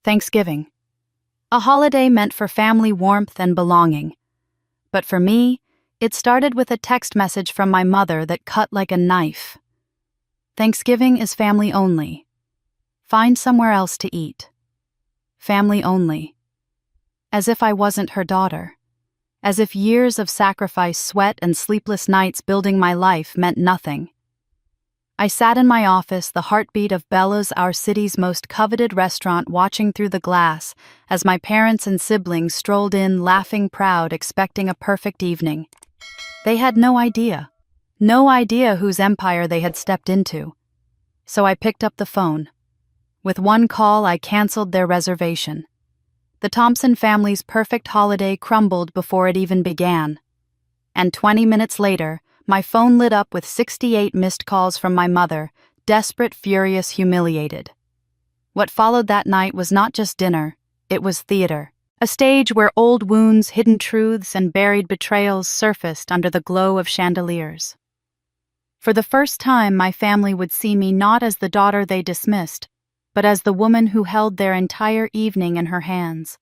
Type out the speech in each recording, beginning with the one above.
Thanksgiving. A holiday meant for family warmth and belonging. But for me, it started with a text message from my mother that cut like a knife. Thanksgiving is family only. Find somewhere else to eat. Family only. As if I wasn't her daughter. As if years of sacrifice, sweat, and sleepless nights building my life meant nothing. I sat in my office, the heartbeat of Bella's, our city's most coveted restaurant, watching through the glass as my parents and siblings strolled in, laughing proud, expecting a perfect evening. They had no idea whose empire they had stepped into. So I picked up the phone. With one call, I canceled their reservation. The Thompson family's perfect holiday crumbled before it even began. And 20 minutes later, my phone lit up with 68 missed calls from my mother, desperate, furious, humiliated. What followed that night was not just dinner, it was theater. A stage where old wounds, hidden truths, and buried betrayals surfaced under the glow of chandeliers. For the first time, my family would see me not as the daughter they dismissed, but as the woman who held their entire evening in her hands.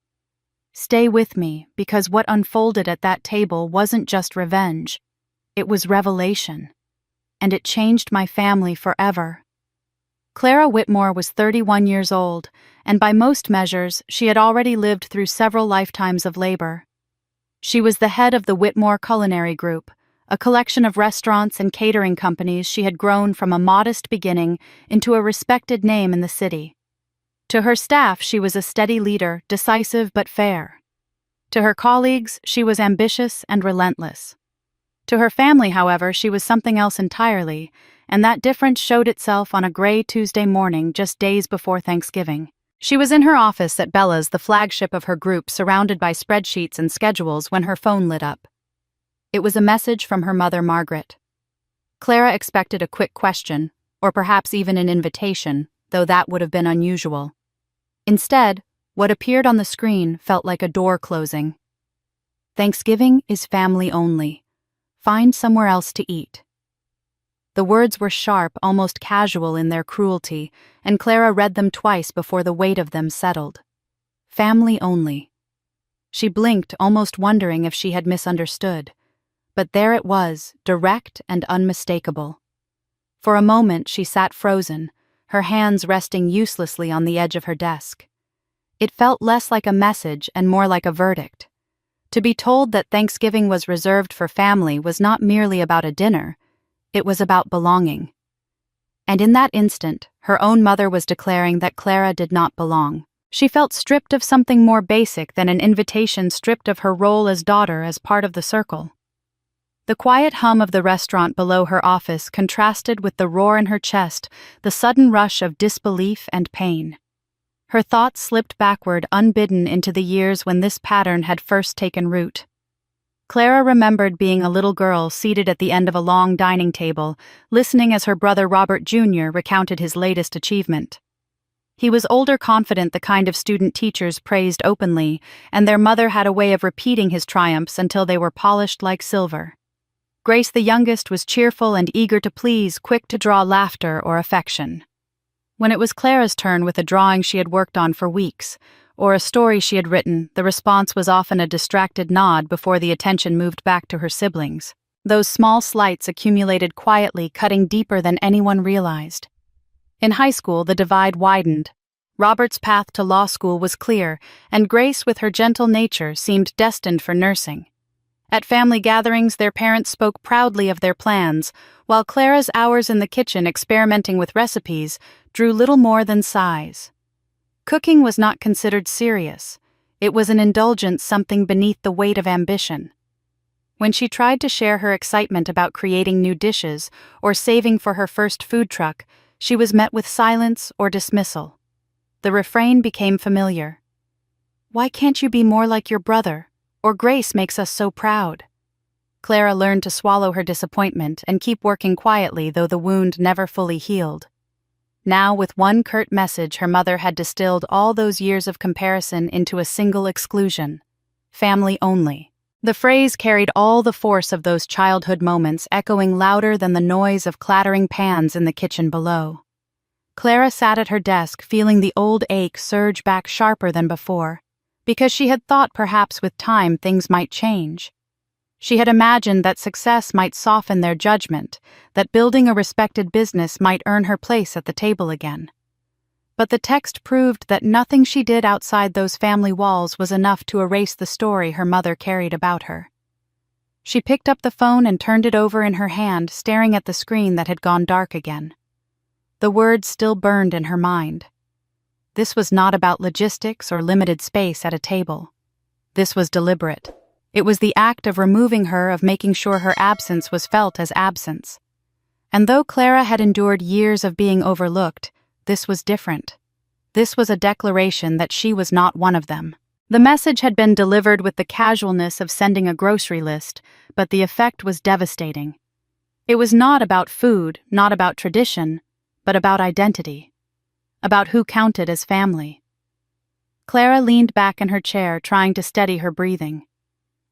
Stay with me, because what unfolded at that table wasn't just revenge. It was revelation. And it changed my family forever. Clara Whitmore was 31 years old, and by most measures, she had already lived through several lifetimes of labor. She was the head of the Whitmore Culinary Group, a collection of restaurants and catering companies she had grown from a modest beginning into a respected name in the city. To her staff, she was a steady leader, decisive but fair. To her colleagues, she was ambitious and relentless. To her family, however, she was something else entirely, and that difference showed itself on a gray Tuesday morning just days before Thanksgiving. She was in her office at Bella's, the flagship of her group, surrounded by spreadsheets and schedules, when her phone lit up. It was a message from her mother, Margaret. Clara expected a quick question, or perhaps even an invitation, though that would have been unusual. Instead, what appeared on the screen felt like a door closing. Thanksgiving is family only. Find somewhere else to eat. The words were sharp, almost casual in their cruelty, and Clara read them twice before the weight of them settled. Family only. She blinked, almost wondering if she had misunderstood. But there it was, direct and unmistakable. For a moment she sat frozen, her hands resting uselessly on the edge of her desk. It felt less like a message and more like a verdict. To be told that Thanksgiving was reserved for family was not merely about a dinner, it was about belonging. And in that instant, her own mother was declaring that Clara did not belong. She felt stripped of something more basic than an invitation, stripped of her role as daughter as part of the circle. The quiet hum of the restaurant below her office contrasted with the roar in her chest, the sudden rush of disbelief and pain. Her thoughts slipped backward unbidden into the years when this pattern had first taken root. Clara remembered being a little girl seated at the end of a long dining table, listening as her brother Robert Jr. recounted his latest achievement. He was older, confident, the kind of student teachers praised openly, and their mother had a way of repeating his triumphs until they were polished like silver. Grace, the youngest, was cheerful and eager to please, quick to draw laughter or affection. When it was Clara's turn with a drawing she had worked on for weeks, or a story she had written, the response was often a distracted nod before the attention moved back to her siblings. Those small slights accumulated quietly, cutting deeper than anyone realized. In high school, the divide widened. Robert's path to law school was clear, and Grace, with her gentle nature, seemed destined for nursing. At family gatherings, their parents spoke proudly of their plans, while Clara's hours in the kitchen experimenting with recipes drew little more than sighs. Cooking was not considered serious. It was an indulgence, something beneath the weight of ambition. When she tried to share her excitement about creating new dishes or saving for her first food truck, she was met with silence or dismissal. The refrain became familiar. "Why can't you be more like your brother? Or Grace makes us so proud." Clara learned to swallow her disappointment and keep working quietly, though the wound never fully healed. Now, with one curt message, her mother had distilled all those years of comparison into a single exclusion: family only. The phrase carried all the force of those childhood moments, echoing louder than the noise of clattering pans in the kitchen below. Clara sat at her desk feeling the old ache surge back sharper than before, because she had thought perhaps with time things might change. She had imagined that success might soften their judgment, that building a respected business might earn her place at the table again. But the text proved that nothing she did outside those family walls was enough to erase the story her mother carried about her. She picked up the phone and turned it over in her hand, staring at the screen that had gone dark again. The words still burned in her mind. This was not about logistics or limited space at a table. This was deliberate. It was the act of removing her, of making sure her absence was felt as absence. And though Clara had endured years of being overlooked, this was different. This was a declaration that she was not one of them. The message had been delivered with the casualness of sending a grocery list, but the effect was devastating. It was not about food, not about tradition, but about identity. About who counted as family. Clara leaned back in her chair, trying to steady her breathing.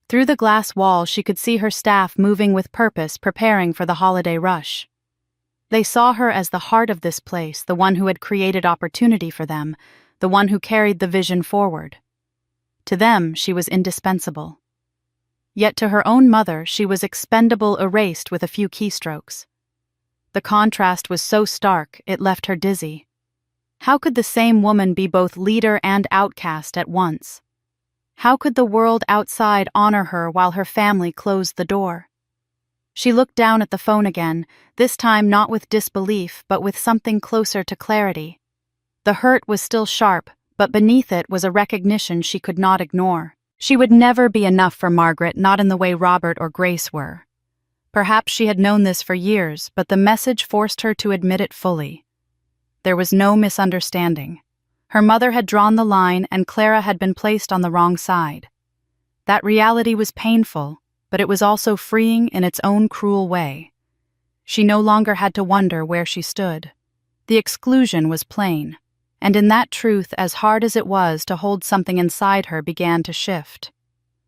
Through the glass wall, she could see her staff moving with purpose, preparing for the holiday rush. They saw her as the heart of this place, the one who had created opportunity for them, the one who carried the vision forward. To them, she was indispensable. Yet to her own mother, she was expendable, erased with a few keystrokes. The contrast was so stark, it left her dizzy. How could the same woman be both leader and outcast at once? How could the world outside honor her while her family closed the door? She looked down at the phone again, this time not with disbelief, but with something closer to clarity. The hurt was still sharp, but beneath it was a recognition she could not ignore. She would never be enough for Margaret, not in the way Robert or Grace were. Perhaps she had known this for years, but the message forced her to admit it fully. There was no misunderstanding. Her mother had drawn the line, and Clara had been placed on the wrong side. That reality was painful, but it was also freeing in its own cruel way. She no longer had to wonder where she stood. The exclusion was plain, and in that truth, as hard as it was to hold, something inside her began to shift.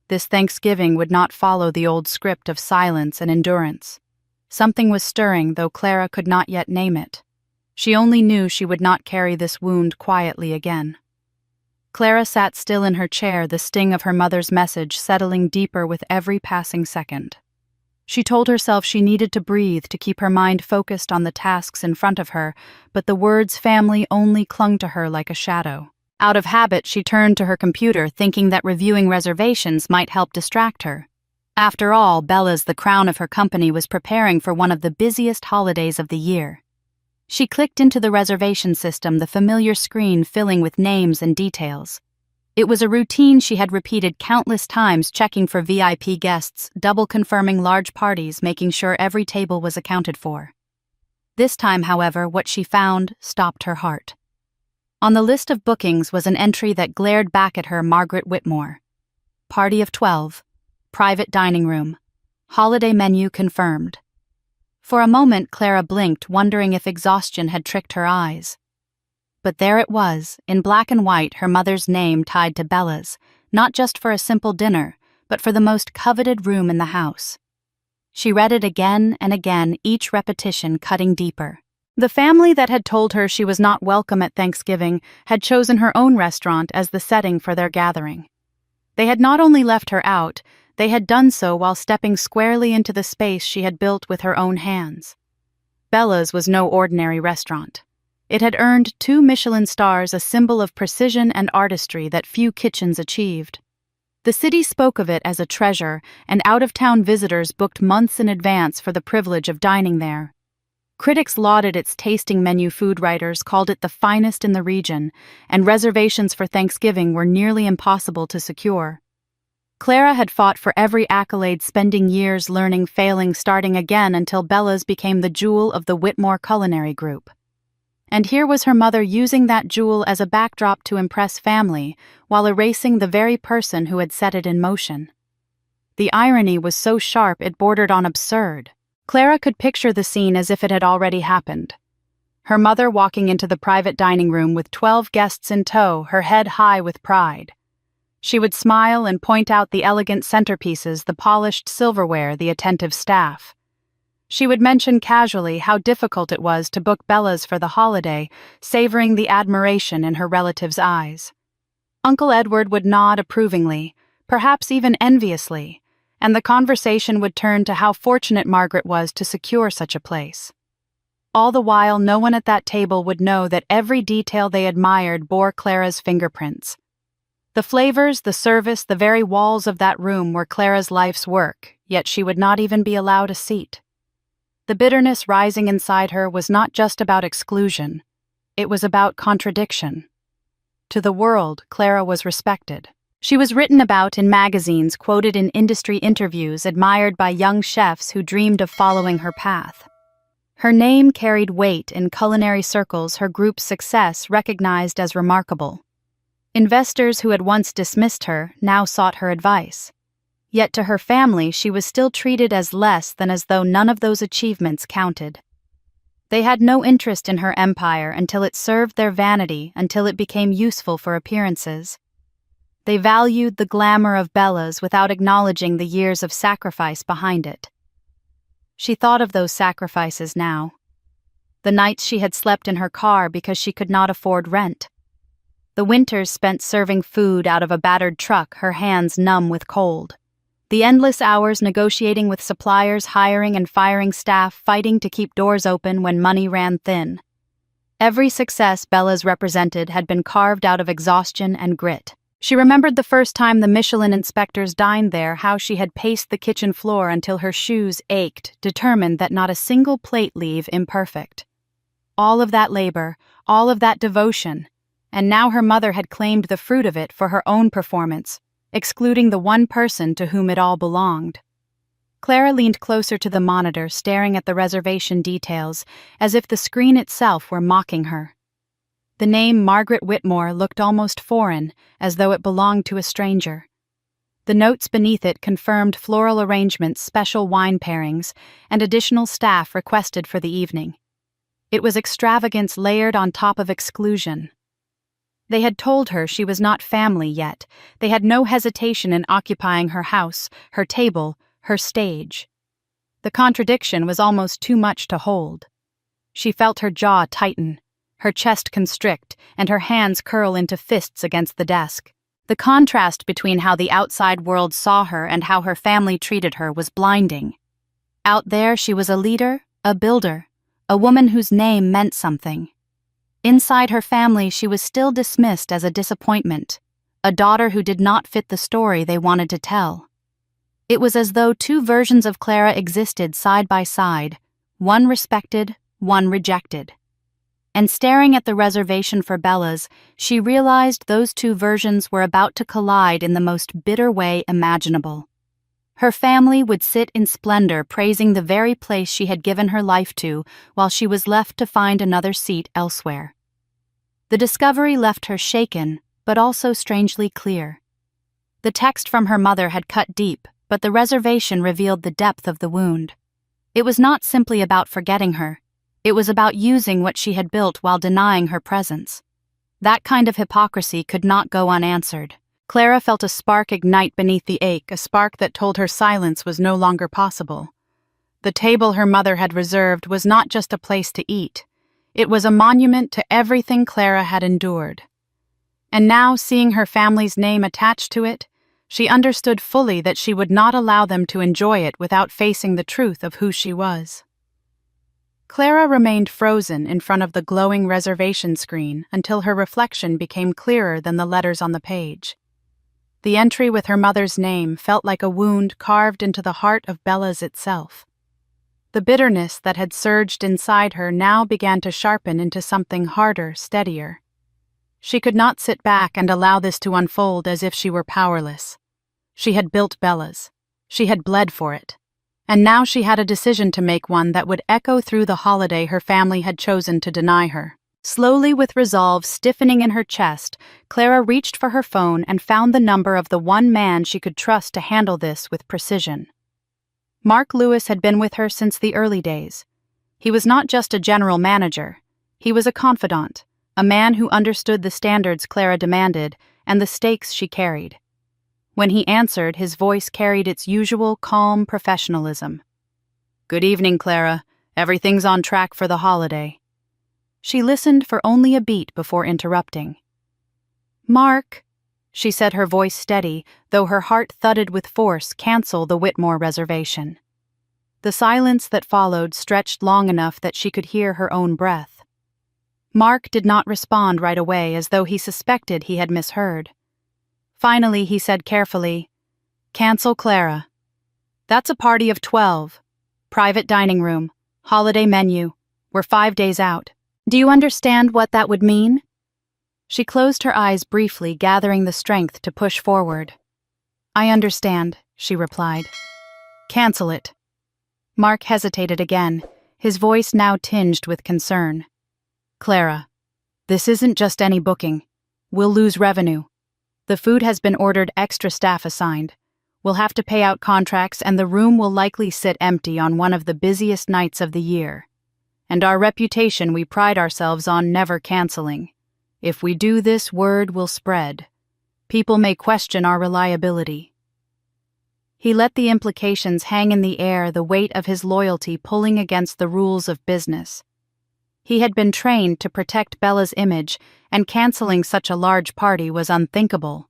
This Thanksgiving would not follow the old script of silence and endurance. Something was stirring, though Clara could not yet name it. She only knew she would not carry this wound quietly again. Clara sat still in her chair, the sting of her mother's message settling deeper with every passing second. She told herself she needed to breathe to keep her mind focused on the tasks in front of her, but the words family only clung to her like a shadow. Out of habit, she turned to her computer, thinking that reviewing reservations might help distract her. After all, Bella's, the crown of her company, was preparing for one of the busiest holidays of the year. She clicked into the reservation system, the familiar screen filling with names and details. It was a routine she had repeated countless times, checking for VIP guests, double confirming large parties, making sure every table was accounted for. This time, however, what she found stopped her heart. On the list of bookings was an entry that glared back at her: Margaret Whitmore. Party of 12. Private dining room. Holiday menu confirmed. For a moment, Clara blinked, wondering if exhaustion had tricked her eyes. But there it was, in black and white, her mother's name tied to Bella's, not just for a simple dinner, but for the most coveted room in the house. She read it again and again, each repetition cutting deeper. The family that had told her she was not welcome at Thanksgiving had chosen her own restaurant as the setting for their gathering. They had not only left her out, they had done so while stepping squarely into the space she had built with her own hands. Bella's was no ordinary restaurant. It had earned 2 Michelin stars, a symbol of precision and artistry that few kitchens achieved. The city spoke of it as a treasure, and out-of-town visitors booked months in advance for the privilege of dining there. Critics lauded its tasting menu, food writers called it the finest in the region, and reservations for Thanksgiving were nearly impossible to secure. Clara had fought for every accolade, spending years learning, failing, starting again, until Bella's became the jewel of the Whitmore Culinary Group. And here was her mother using that jewel as a backdrop to impress family, while erasing the very person who had set it in motion. The irony was so sharp it bordered on absurd. Clara could picture the scene as if it had already happened. Her mother walking into the private dining room with 12 guests in tow, her head high with pride. She would smile and point out the elegant centerpieces, the polished silverware, the attentive staff. She would mention casually how difficult it was to book Bella's for the holiday, savoring the admiration in her relatives' eyes. Uncle Edward would nod approvingly, perhaps even enviously, and the conversation would turn to how fortunate Margaret was to secure such a place. All the while, no one at that table would know that every detail they admired bore Clara's fingerprints. The flavors, the service, the very walls of that room were Clara's life's work, yet she would not even be allowed a seat. The bitterness rising inside her was not just about exclusion. It was about contradiction. To the world, Clara was respected. She was written about in magazines, quoted in industry interviews, admired by young chefs who dreamed of following her path. Her name carried weight in culinary circles, her group's success recognized as remarkable. Investors who had once dismissed her now sought her advice. Yet to her family she was still treated as less than, as though none of those achievements counted. They had no interest in her empire until it served their vanity, until it became useful for appearances. They valued the glamour of Bella's without acknowledging the years of sacrifice behind it. She thought of those sacrifices now. The nights she had slept in her car because she could not afford rent. The winters spent serving food out of a battered truck, her hands numb with cold. The endless hours negotiating with suppliers, hiring and firing staff, fighting to keep doors open when money ran thin. Every success Bella's represented had been carved out of exhaustion and grit. She remembered the first time the Michelin inspectors dined there, how she had paced the kitchen floor until her shoes ached, determined that not a single plate leave imperfect. All of that labor, all of that devotion, and now her mother had claimed the fruit of it for her own performance, excluding the one person to whom it all belonged. Clara leaned closer to the monitor, staring at the reservation details, as if the screen itself were mocking her. The name Margaret Whitmore looked almost foreign, as though it belonged to a stranger. The notes beneath it confirmed floral arrangements, special wine pairings, and additional staff requested for the evening. It was extravagance layered on top of exclusion. They had told her she was not family yet. They had no hesitation in occupying her house, her table, her stage. The contradiction was almost too much to hold. She felt her jaw tighten, her chest constrict, and her hands curl into fists against the desk. The contrast between how the outside world saw her and how her family treated her was blinding. Out there she was a leader, a builder, a woman whose name meant something. Inside her family, she was still dismissed as a disappointment, a daughter who did not fit the story they wanted to tell. It was as though two versions of Clara existed side by side, one respected, one rejected. And staring at the reservation for Bella's, she realized those two versions were about to collide in the most bitter way imaginable. Her family would sit in splendor praising the very place she had given her life to, while she was left to find another seat elsewhere. The discovery left her shaken, but also strangely clear. The text from her mother had cut deep, but the reservation revealed the depth of the wound. It was not simply about forgetting her. It was about using what she had built while denying her presence. That kind of hypocrisy could not go unanswered. Clara felt a spark ignite beneath the ache, a spark that told her silence was no longer possible. The table her mother had reserved was not just a place to eat. It was a monument to everything Clara had endured. And now, seeing her family's name attached to it, she understood fully that she would not allow them to enjoy it without facing the truth of who she was. Clara remained frozen in front of the glowing reservation screen until her reflection became clearer than the letters on the page. The entry with her mother's name felt like a wound carved into the heart of Bella's itself. The bitterness that had surged inside her now began to sharpen into something harder, steadier. She could not sit back and allow this to unfold as if she were powerless. She had built Bella's. She had bled for it. And now she had a decision to make, one that would echo through the holiday her family had chosen to deny her. Slowly, with resolve stiffening in her chest, Clara reached for her phone and found the number of the one man she could trust to handle this with precision. Mark Lewis had been with her since the early days. He was not just a general manager. He was a confidant, a man who understood the standards Clara demanded and the stakes she carried. When he answered, his voice carried its usual calm professionalism. Good evening, Clara. Everything's on track for the holiday. She listened for only a beat before interrupting. Mark, she said, her voice steady, though her heart thudded with force. Cancel the Whitmore reservation. The silence that followed stretched long enough that she could hear her own breath. Mark did not respond right away, as though he suspected he had misheard. Finally, he said carefully, Cancel Clara. That's a party of 12. Private dining room. Holiday menu. We're 5 days out. Do you understand what that would mean? She closed her eyes briefly, gathering the strength to push forward. I understand, she replied. Cancel it. Mark hesitated again, his voice now tinged with concern. Clara, this isn't just any booking. We'll lose revenue. The food has been ordered, extra staff assigned. We'll have to pay out contracts, and the room will likely sit empty on one of the busiest nights of the year. And our reputation we pride ourselves on never canceling. If we do this, word will spread. People may question our reliability. He let the implications hang in the air, the weight of his loyalty pulling against the rules of business. He had been trained to protect Bella's image, and canceling such a large party was unthinkable.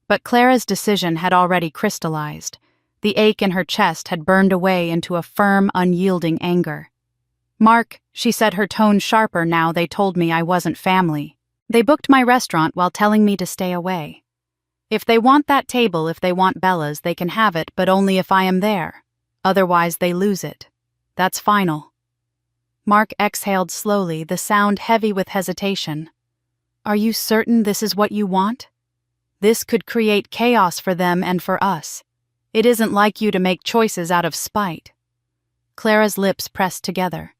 But Clara's decision had already crystallized. The ache in her chest had burned away into a firm, unyielding anger. Mark, she said, her tone sharper now they told me I wasn't family. They booked my restaurant while telling me to stay away. If they want that table, if they want Bella's, they can have it, but only if I am there. Otherwise, they lose it. That's final. Mark exhaled slowly, the sound heavy with hesitation. Are you certain this is what you want? This could create chaos for them and for us. It isn't like you to make choices out of spite. Clara's lips pressed together.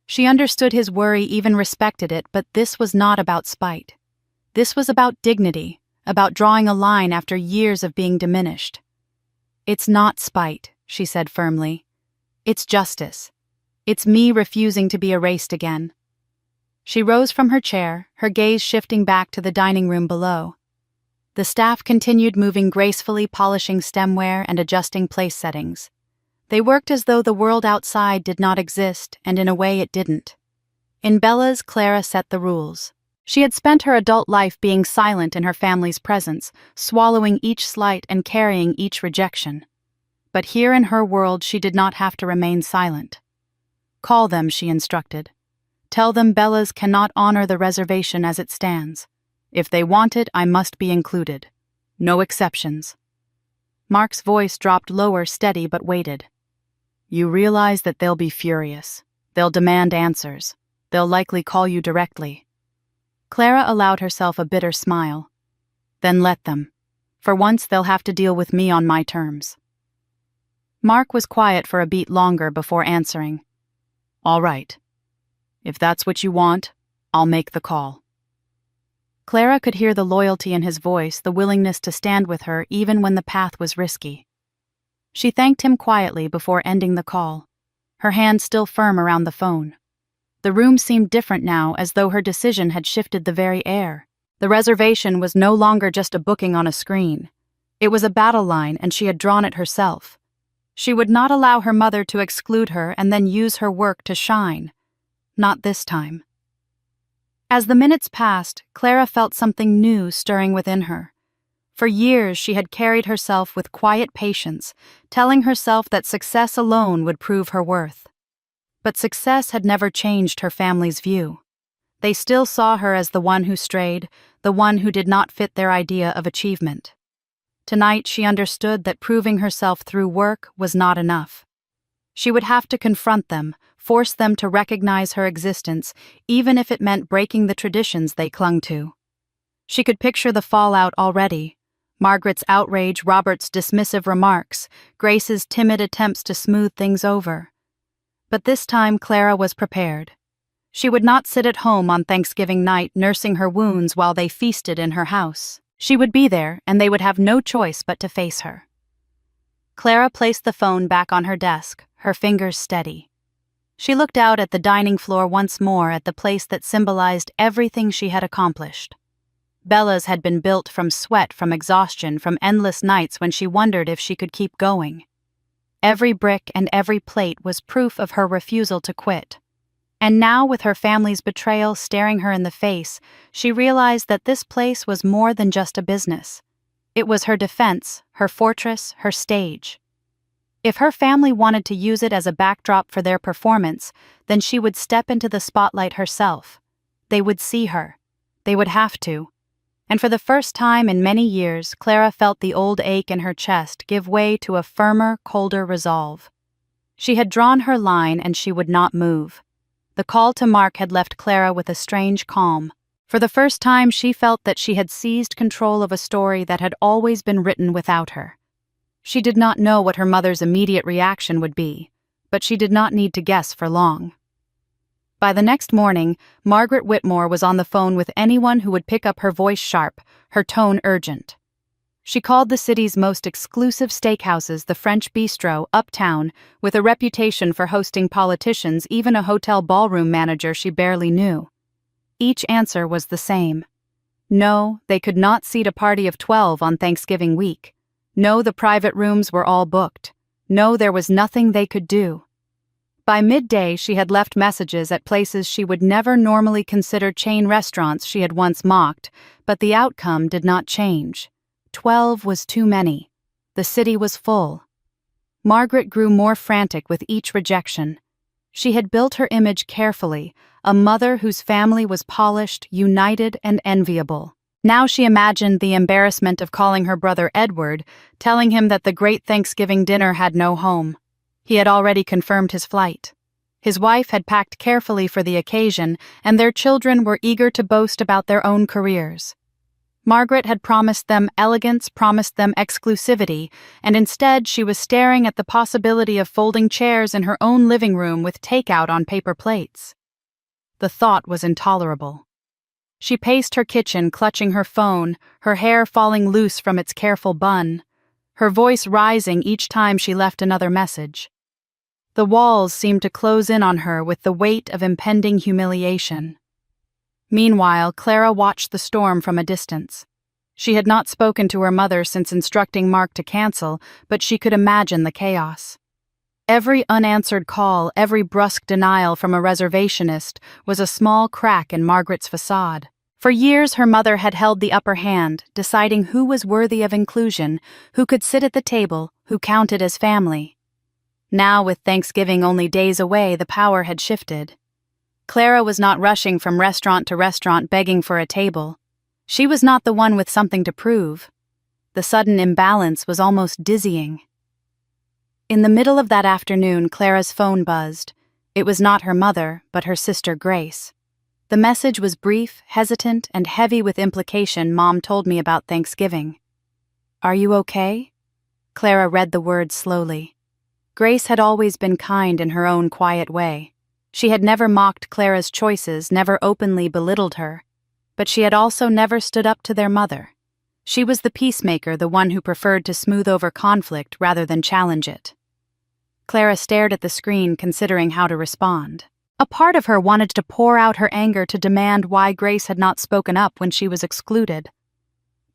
She understood his worry, even respected it, but this was not about spite. This was about dignity, about drawing a line after years of being diminished. It's not spite, she said firmly. It's justice. It's me refusing to be erased again. She rose from her chair, her gaze shifting back to the dining room below. The staff continued moving gracefully, polishing stemware and adjusting place settings. They worked as though the world outside did not exist, and in a way it didn't. In Bella's, Clara set the rules. She had spent her adult life being silent in her family's presence, swallowing each slight and carrying each rejection. But here in her world she did not have to remain silent. Call them, she instructed. Tell them Bella's cannot honor the reservation as it stands. If they want it, I must be included. No exceptions. Mark's voice dropped lower, steady but weighted. You realize that they'll be furious. They'll demand answers. They'll likely call you directly. Clara allowed herself a bitter smile. Then let them. For once they'll have to deal with me on my terms. Mark was quiet for a beat longer before answering. All right. If that's what you want, I'll make the call. Clara could hear the loyalty in his voice, the willingness to stand with her even when the path was risky. She thanked him quietly before ending the call, her hand still firm around the phone. The room seemed different now, as though her decision had shifted the very air. The reservation was no longer just a booking on a screen. It was a battle line, and she had drawn it herself. She would not allow her mother to exclude her and then use her work to shine. Not this time. As the minutes passed, Clara felt something new stirring within her. For years she had carried herself with quiet patience, telling herself that success alone would prove her worth. But success had never changed her family's view. They still saw her as the one who strayed, the one who did not fit their idea of achievement. Tonight she understood that proving herself through work was not enough. She would have to confront them, force them to recognize her existence, even if it meant breaking the traditions they clung to. She could picture the fallout already. Margaret's outrage, Robert's dismissive remarks, Grace's timid attempts to smooth things over. But this time Clara was prepared. She would not sit at home on Thanksgiving night nursing her wounds while they feasted in her house. She would be there, and they would have no choice but to face her. Clara placed the phone back on her desk, her fingers steady. She looked out at the dining floor once more, at the place that symbolized everything she had accomplished. Bella's had been built from sweat, from exhaustion, from endless nights when she wondered if she could keep going. Every brick and every plate was proof of her refusal to quit. And now, with her family's betrayal staring her in the face, she realized that this place was more than just a business. It was her defense, her fortress, her stage. If her family wanted to use it as a backdrop for their performance, then she would step into the spotlight herself. They would see her. They would have to. And for the first time in many years, Clara felt the old ache in her chest give way to a firmer, colder resolve. She had drawn her line and she would not move. The call to Mark had left Clara with a strange calm. For the first time, she felt that she had seized control of a story that had always been written without her. She did not know what her mother's immediate reaction would be, but she did not need to guess for long. By the next morning, Margaret Whitmore was on the phone with anyone who would pick up her voice sharp, her tone urgent. She called the city's most exclusive steakhouses the French Bistro, uptown, with a reputation for hosting politicians, even a hotel ballroom manager she barely knew. Each answer was the same. No, they could not seat a party of 12 on Thanksgiving week. No, the private rooms were all booked. No, there was nothing they could do. By midday, she had left messages at places she would never normally consider chain restaurants she had once mocked, but the outcome did not change. 12 was too many. The city was full. Margaret grew more frantic with each rejection. She had built her image carefully, a mother whose family was polished, united, and enviable. Now she imagined the embarrassment of calling her brother Edward, telling him that the great Thanksgiving dinner had no home. He had already confirmed his flight. His wife had packed carefully for the occasion, and their children were eager to boast about their own careers. Margaret had promised them elegance, promised them exclusivity, and instead she was staring at the possibility of folding chairs in her own living room with takeout on paper plates. The thought was intolerable. She paced her kitchen, clutching her phone, her hair falling loose from its careful bun, her voice rising each time she left another message. The walls seemed to close in on her with the weight of impending humiliation. Meanwhile, Clara watched the storm from a distance. She had not spoken to her mother since instructing Mark to cancel, but she could imagine the chaos. Every unanswered call, every brusque denial from a reservationist was a small crack in Margaret's facade. For years, her mother had held the upper hand, deciding who was worthy of inclusion, who could sit at the table, who counted as family. Now, with Thanksgiving only days away, the power had shifted. Clara was not rushing from restaurant to restaurant begging for a table. She was not the one with something to prove. The sudden imbalance was almost dizzying. In the middle of that afternoon, Clara's phone buzzed. It was not her mother, but her sister Grace. The message was brief, hesitant, and heavy with implication. Mom told me about Thanksgiving. "Are you okay?" Clara read the words slowly. Grace had always been kind in her own quiet way. She had never mocked Clara's choices, never openly belittled her. But she had also never stood up to their mother. She was the peacemaker, the one who preferred to smooth over conflict rather than challenge it. Clara stared at the screen, considering how to respond. A part of her wanted to pour out her anger to demand why Grace had not spoken up when she was excluded.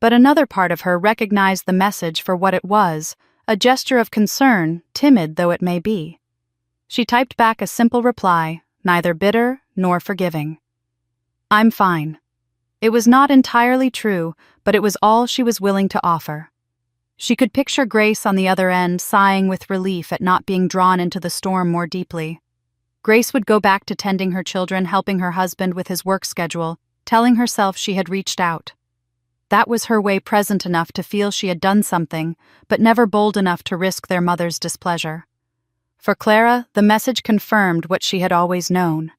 But another part of her recognized the message for what it was, a gesture of concern, timid though it may be. She typed back a simple reply, neither bitter nor forgiving. "I'm fine." It was not entirely true, but it was all she was willing to offer. She could picture Grace on the other end, sighing with relief at not being drawn into the storm more deeply. Grace would go back to tending her children, helping her husband with his work schedule, telling herself she had reached out. That was her way, present enough to feel she had done something, but never bold enough to risk their mother's displeasure. For Clara, the message confirmed what she had always known.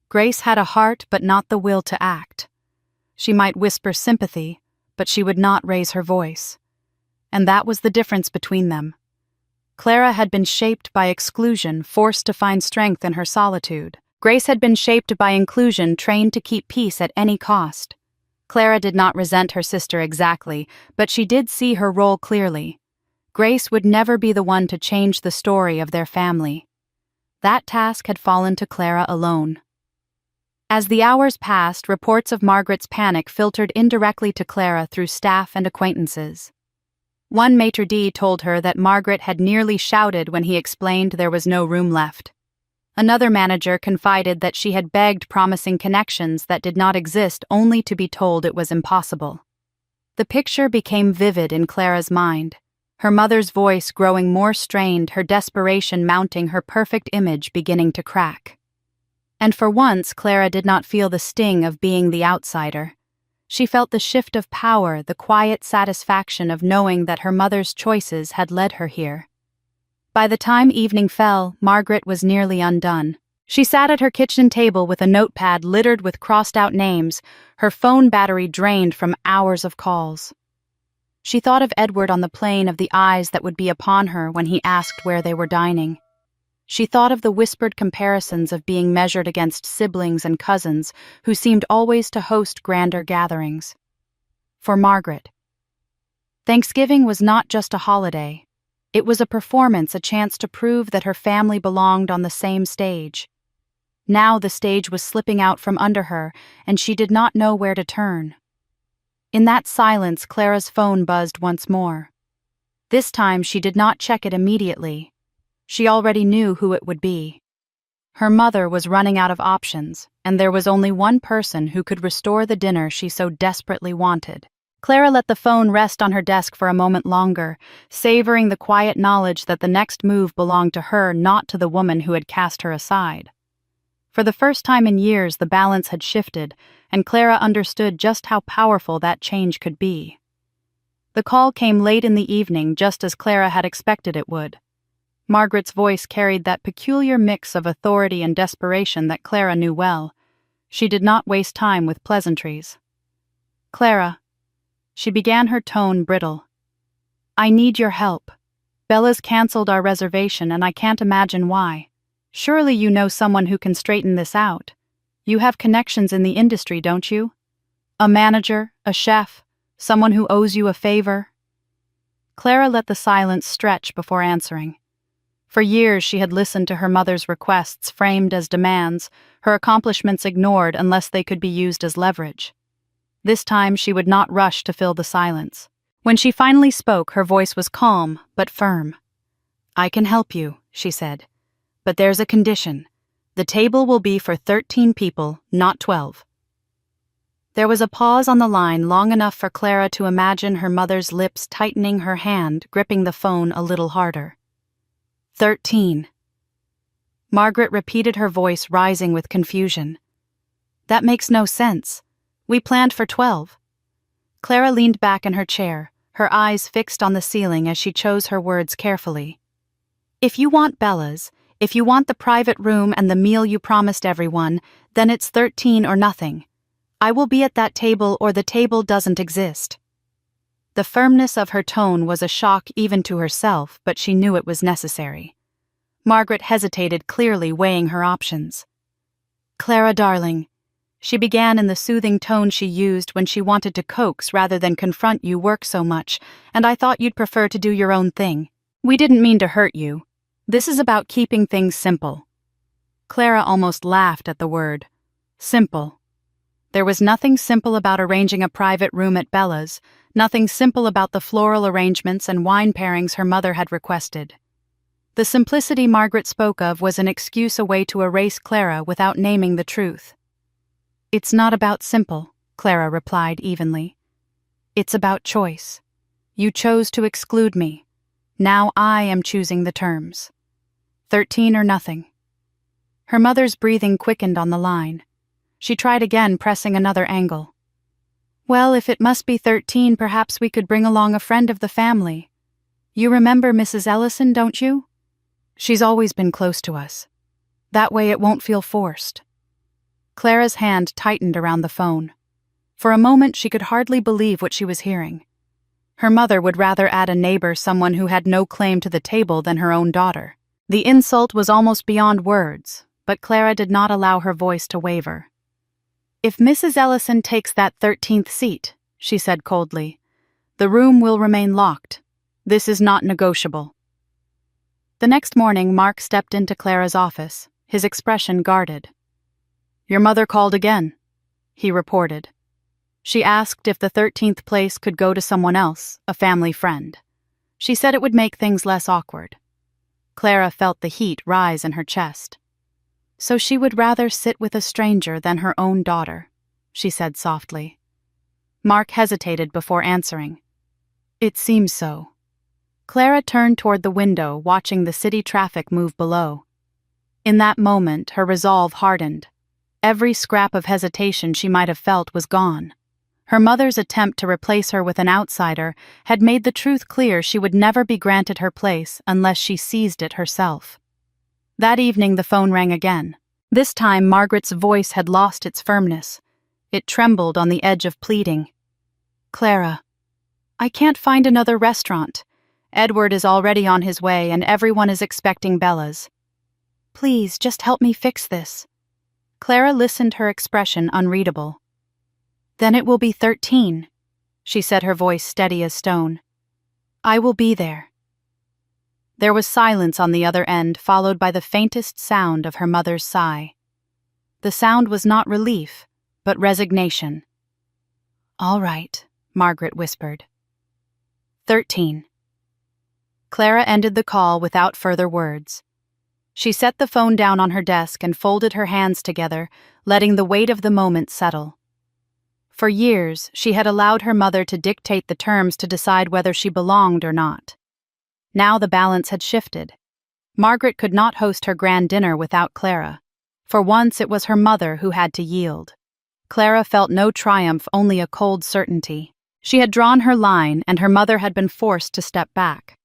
Grace had a heart but not the will to act. She might whisper sympathy, but she would not raise her voice. And that was the difference between them. Clara had been shaped by exclusion, forced to find strength in her solitude. Grace had been shaped by inclusion, trained to keep peace at any cost. Clara did not resent her sister exactly, but she did see her role clearly. Grace would never be the one to change the story of their family. That task had fallen to Clara alone. As the hours passed, reports of Margaret's panic filtered indirectly to Clara through staff and acquaintances. One maitre d' told her that Margaret had nearly shouted when he explained there was no room left. Another manager confided that she had begged promising connections that did not exist only to be told it was impossible. The picture became vivid in Clara's mind, her mother's voice growing more strained, her desperation mounting, her perfect image beginning to crack. And for once, Clara did not feel the sting of being the outsider. She felt the shift of power, the quiet satisfaction of knowing that her mother's choices had led her here. By the time evening fell, Margaret was nearly undone. She sat at her kitchen table with a notepad littered with crossed-out names, her phone battery drained from hours of calls. She thought of Edward on the plane, of the eyes that would be upon her when he asked where they were dining. She thought of the whispered comparisons of being measured against siblings and cousins who seemed always to host grander gatherings. For Margaret, Thanksgiving was not just a holiday. It was a performance, a chance to prove that her family belonged on the same stage. Now the stage was slipping out from under her, and she did not know where to turn. In that silence, Clara's phone buzzed once more. This time she did not check it immediately. She already knew who it would be. Her mother was running out of options, and there was only one person who could restore the dinner she so desperately wanted. Clara let the phone rest on her desk for a moment longer, savoring the quiet knowledge that the next move belonged to her, not to the woman who had cast her aside. For the first time in years, the balance had shifted, and Clara understood just how powerful that change could be. The call came late in the evening, just as Clara had expected it would. Margaret's voice carried that peculiar mix of authority and desperation that Clara knew well. She did not waste time with pleasantries. "Clara," she began, her tone brittle. "I need your help. Bella's canceled our reservation, and I can't imagine why. Surely you know someone who can straighten this out. You have connections in the industry, don't you? A manager, a chef, someone who owes you a favor?" Clara let the silence stretch before answering. For years she had listened to her mother's requests framed as demands, her accomplishments ignored unless they could be used as leverage. This time she would not rush to fill the silence. When she finally spoke, her voice was calm but firm. "I can help you," she said. "But there's a condition. The table will be for 13 people, not 12. There was a pause on the line long enough for Clara to imagine her mother's lips tightening, her hand gripping the phone a little harder. 13. Margaret repeated, her voice rising with confusion. "That makes no sense. We planned for 12. Clara leaned back in her chair, her eyes fixed on the ceiling as she chose her words carefully. "If you want Bella's, if you want the private room and the meal you promised everyone, then it's 13 or nothing. I will be at that table or the table doesn't exist." The firmness of her tone was a shock even to herself, but she knew it was necessary. Margaret hesitated, clearly weighing her options. "Clara, darling," she began in the soothing tone she used when she wanted to coax rather than confront, "you work so much, and I thought you'd prefer to do your own thing. We didn't mean to hurt you. This is about keeping things simple." Clara almost laughed at the word. Simple. There was nothing simple about arranging a private room at Bella's, nothing simple about the floral arrangements and wine pairings her mother had requested. The simplicity Margaret spoke of was an excuse, a way to erase Clara without naming the truth. "It's not about simple," Clara replied evenly. "It's about choice. You chose to exclude me. Now I am choosing the terms. 13 or nothing." Her mother's breathing quickened on the line. She tried again, pressing another angle. "Well, if it must be 13, perhaps we could bring along a friend of the family. You remember Mrs. Ellison, don't you? She's always been close to us. That way it won't feel forced." Clara's hand tightened around the phone. For a moment she could hardly believe what she was hearing. Her mother would rather add a neighbor, someone who had no claim to the table, than her own daughter. The insult was almost beyond words, but Clara did not allow her voice to waver. "If Mrs. Ellison takes that 13th seat," she said coldly, "the room will remain locked. This is not negotiable." The next morning, Mark stepped into Clara's office, his expression guarded. "Your mother called again," he reported. She asked if the 13th place could go to someone else, a family friend. She said it would make things less awkward. Clara felt the heat rise in her chest. So she would rather sit with a stranger than her own daughter, she said softly. Mark hesitated before answering. It seems so. Clara turned toward the window, watching the city traffic move below. In that moment, her resolve hardened. Every scrap of hesitation she might have felt was gone. Her mother's attempt to replace her with an outsider had made the truth clear: she would never be granted her place unless she seized it herself. That evening the phone rang again. This time Margaret's voice had lost its firmness. It trembled on the edge of pleading. Clara, I can't find another restaurant. Edward is already on his way and everyone is expecting Bella's. Please, just help me fix this. Clara listened, her expression unreadable. Then it will be 13, she said, her voice steady as stone. I will be there. There was silence on the other end, followed by the faintest sound of her mother's sigh. The sound was not relief, but resignation. All right, Margaret whispered. 13. Clara ended the call without further words. She set the phone down on her desk and folded her hands together, letting the weight of the moment settle. For years, she had allowed her mother to dictate the terms to decide whether she belonged or not. Now the balance had shifted. Margaret could not host her grand dinner without Clara. For once it was her mother who had to yield. Clara felt no triumph, only a cold certainty. She had drawn her line, and her mother had been forced to step back.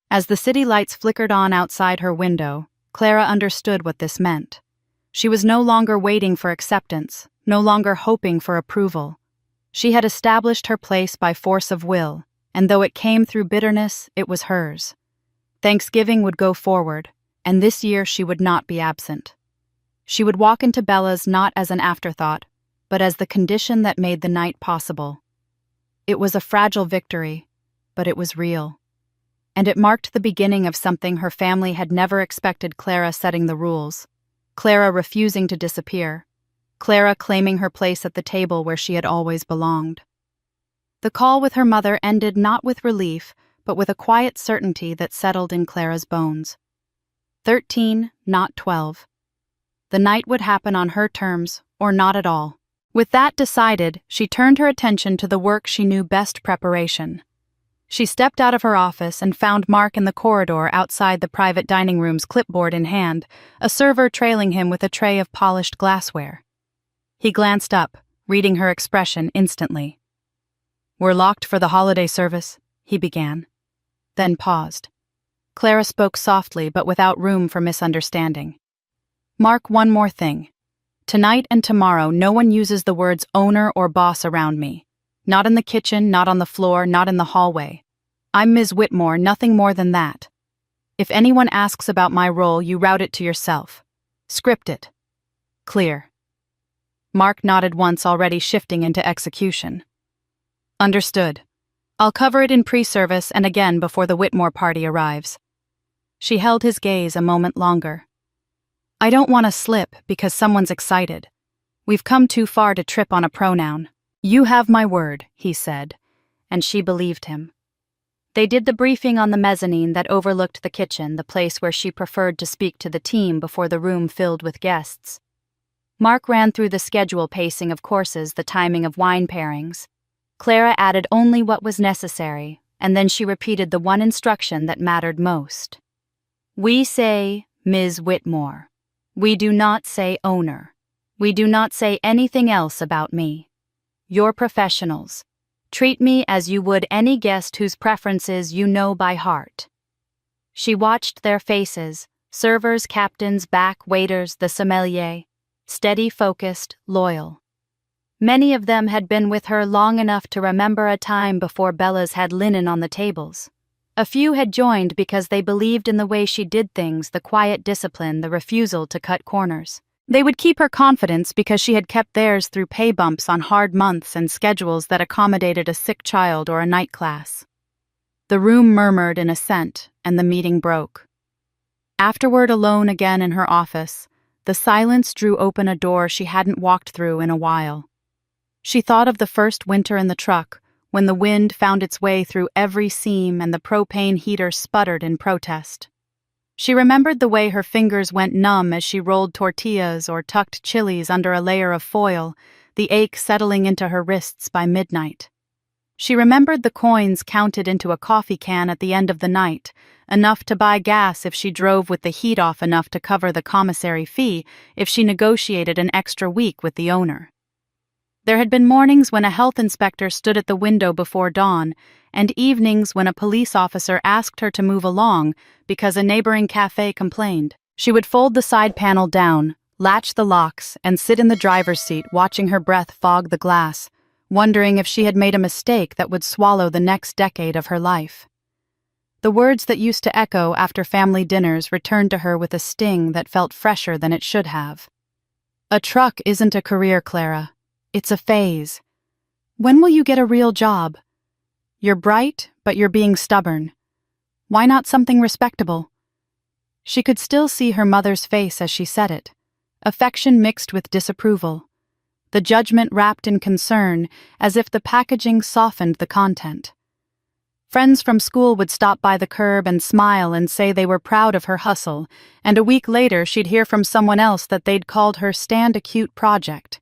As the city lights flickered on outside her window, Clara understood what this meant. She was no longer waiting for acceptance, no longer hoping for approval. She had established her place by force of will, and though it came through bitterness, it was hers. Thanksgiving would go forward, and this year she would not be absent. She would walk into Bella's not as an afterthought, but as the condition that made the night possible. It was a fragile victory, but it was real. And it marked the beginning of something her family had never expected: Clara setting the rules, Clara refusing to disappear, Clara claiming her place at the table where she had always belonged. The call with her mother ended not with relief, but with a quiet certainty that settled in Clara's bones. 13, not 12. The night would happen on her terms, or not at all. With that decided, she turned her attention to the work she knew best: preparation. She stepped out of her office and found Mark in the corridor outside the private dining room's, clipboard in hand, a server trailing him with a tray of polished glassware. He glanced up, reading her expression instantly. We're locked for the holiday service, he began, then paused. Clara spoke softly but without room for misunderstanding. Mark, one more thing. Tonight and tomorrow no one uses the words owner or boss around me. Not in the kitchen, not on the floor, not in the hallway. I'm Ms. Whitmore, nothing more than that. If anyone asks about my role, you route it to yourself. Script it. Clear. Mark nodded once, already shifting into execution. Understood. I'll cover it in pre-service and again before the Whitmore party arrives. She held his gaze a moment longer. I don't want to slip because someone's excited. We've come too far to trip on a pronoun. You have my word, he said, and she believed him. They did the briefing on the mezzanine that overlooked the kitchen, the place where she preferred to speak to the team before the room filled with guests. Mark ran through the schedule, pacing of courses, the timing of wine pairings. Clara added only what was necessary, and then she repeated the one instruction that mattered most. We say Ms. Whitmore. We do not say owner. We do not say anything else about me. You're professionals. Treat me as you would any guest whose preferences you know by heart. She watched their faces, servers, captains, back waiters, the sommelier, steady, focused, loyal. Many of them had been with her long enough to remember a time before Bella's had linen on the tables. A few had joined because they believed in the way she did things, the quiet discipline, the refusal to cut corners. They would keep her confidence because she had kept theirs through pay bumps on hard months and schedules that accommodated a sick child or a night class. The room murmured in assent, and the meeting broke. Afterward, alone again in her office, the silence drew open a door she hadn't walked through in a while. She thought of the first winter in the truck, when the wind found its way through every seam and the propane heater sputtered in protest. She remembered the way her fingers went numb as she rolled tortillas or tucked chilies under a layer of foil, the ache settling into her wrists by midnight. She remembered the coins counted into a coffee can at the end of the night, enough to buy gas if she drove with the heat off enough to cover the commissary fee if she negotiated an extra week with the owner. There had been mornings when a health inspector stood at the window before dawn, and evenings when a police officer asked her to move along because a neighboring cafe complained. She would fold the side panel down, latch the locks, and sit in the driver's seat watching her breath fog the glass, wondering if she had made a mistake that would swallow the next decade of her life. The words that used to echo after family dinners returned to her with a sting that felt fresher than it should have. A truck isn't a career, Clara. It's a phase. When will you get a real job? You're bright, but you're being stubborn. Why not something respectable? She could still see her mother's face as she said it, affection mixed with disapproval, the judgment wrapped in concern as if the packaging softened the content. Friends from school would stop by the curb and smile and say they were proud of her hustle, and a week later she'd hear from someone else that they'd called her Stand a Cute project.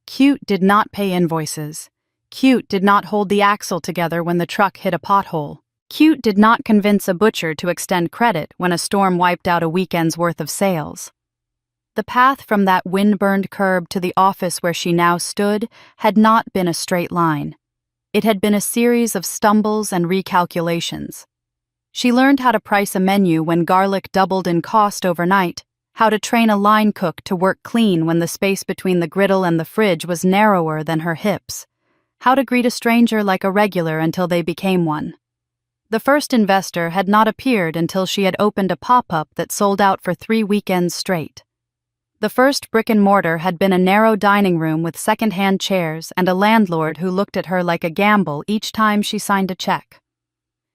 Cute did not pay invoices. Cute did not hold the axle together when the truck hit a pothole. Cute did not convince a butcher to extend credit when a storm wiped out a weekend's worth of sales. The path from that wind-burned curb to the office where she now stood had not been a straight line. It had been a series of stumbles and recalculations. She learned how to price a menu when garlic doubled in cost overnight, how to train a line cook to work clean when the space between the griddle and the fridge was narrower than her hips, how to greet a stranger like a regular until they became one. The first investor had not appeared until she had opened a pop-up that sold out for 3 weekends straight. The first brick and mortar had been a narrow dining room with second-hand chairs and a landlord who looked at her like a gamble each time she signed a check.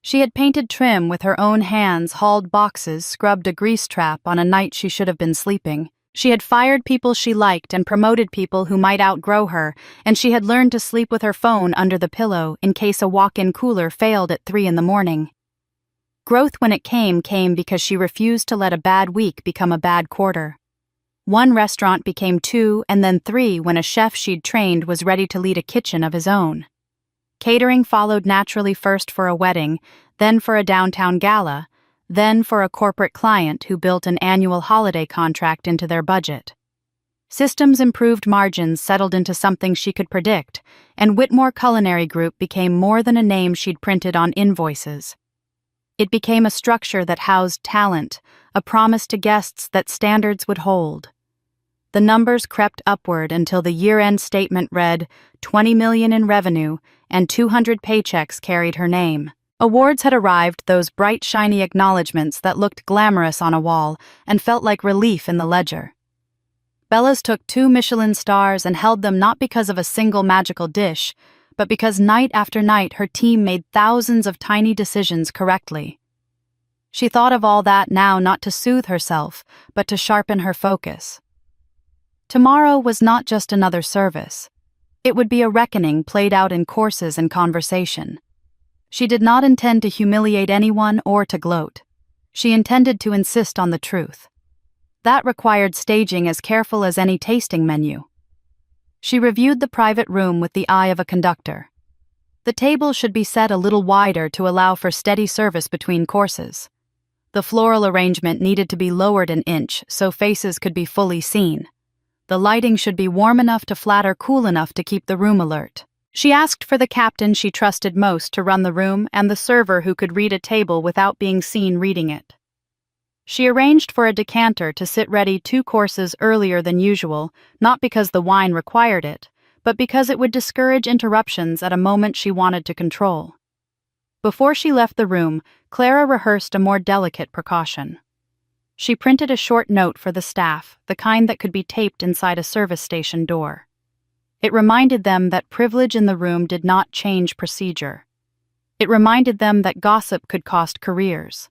She had painted trim with her own hands, hauled boxes, scrubbed a grease trap on a night she should have been sleeping. She had fired people she liked and promoted people who might outgrow her, and she had learned to sleep with her phone under the pillow in case a walk-in cooler failed at 3 a.m. Growth when it came because she refused to let a bad week become a bad quarter. One restaurant became 2 and then 3 when a chef she'd trained was ready to lead a kitchen of his own. Catering followed naturally, first for a wedding, then for a downtown gala, then for a corporate client who built an annual holiday contract into their budget. Systems improved, margins settled into something she could predict, and Whitmore Culinary Group became more than a name she'd printed on invoices. It became a structure that housed talent, a promise to guests that standards would hold. The numbers crept upward until the year-end statement read $20 million in revenue and 200 paychecks carried her name. Awards had arrived, those bright, shiny acknowledgments that looked glamorous on a wall and felt like relief in the ledger. Bella's took 2 Michelin stars and held them not because of a single magical dish, but because night after night her team made thousands of tiny decisions correctly. She thought of all that now not to soothe herself, but to sharpen her focus. Tomorrow was not just another service. It would be a reckoning played out in courses and conversation. She did not intend to humiliate anyone or to gloat. She intended to insist on the truth. That required staging as careful as any tasting menu. She reviewed the private room with the eye of a conductor. The table should be set a little wider to allow for steady service between courses. The floral arrangement needed to be lowered an inch so faces could be fully seen. The lighting should be warm enough to flatter, cool enough to keep the room alert. She asked for the captain she trusted most to run the room and the server who could read a table without being seen reading it. She arranged for a decanter to sit ready 2 courses earlier than usual, not because the wine required it, but because it would discourage interruptions at a moment she wanted to control. Before she left the room, Clara rehearsed a more delicate precaution. She printed a short note for the staff, the kind that could be taped inside a service station door. It reminded them that privilege in the room did not change procedure. It reminded them that gossip could cost careers.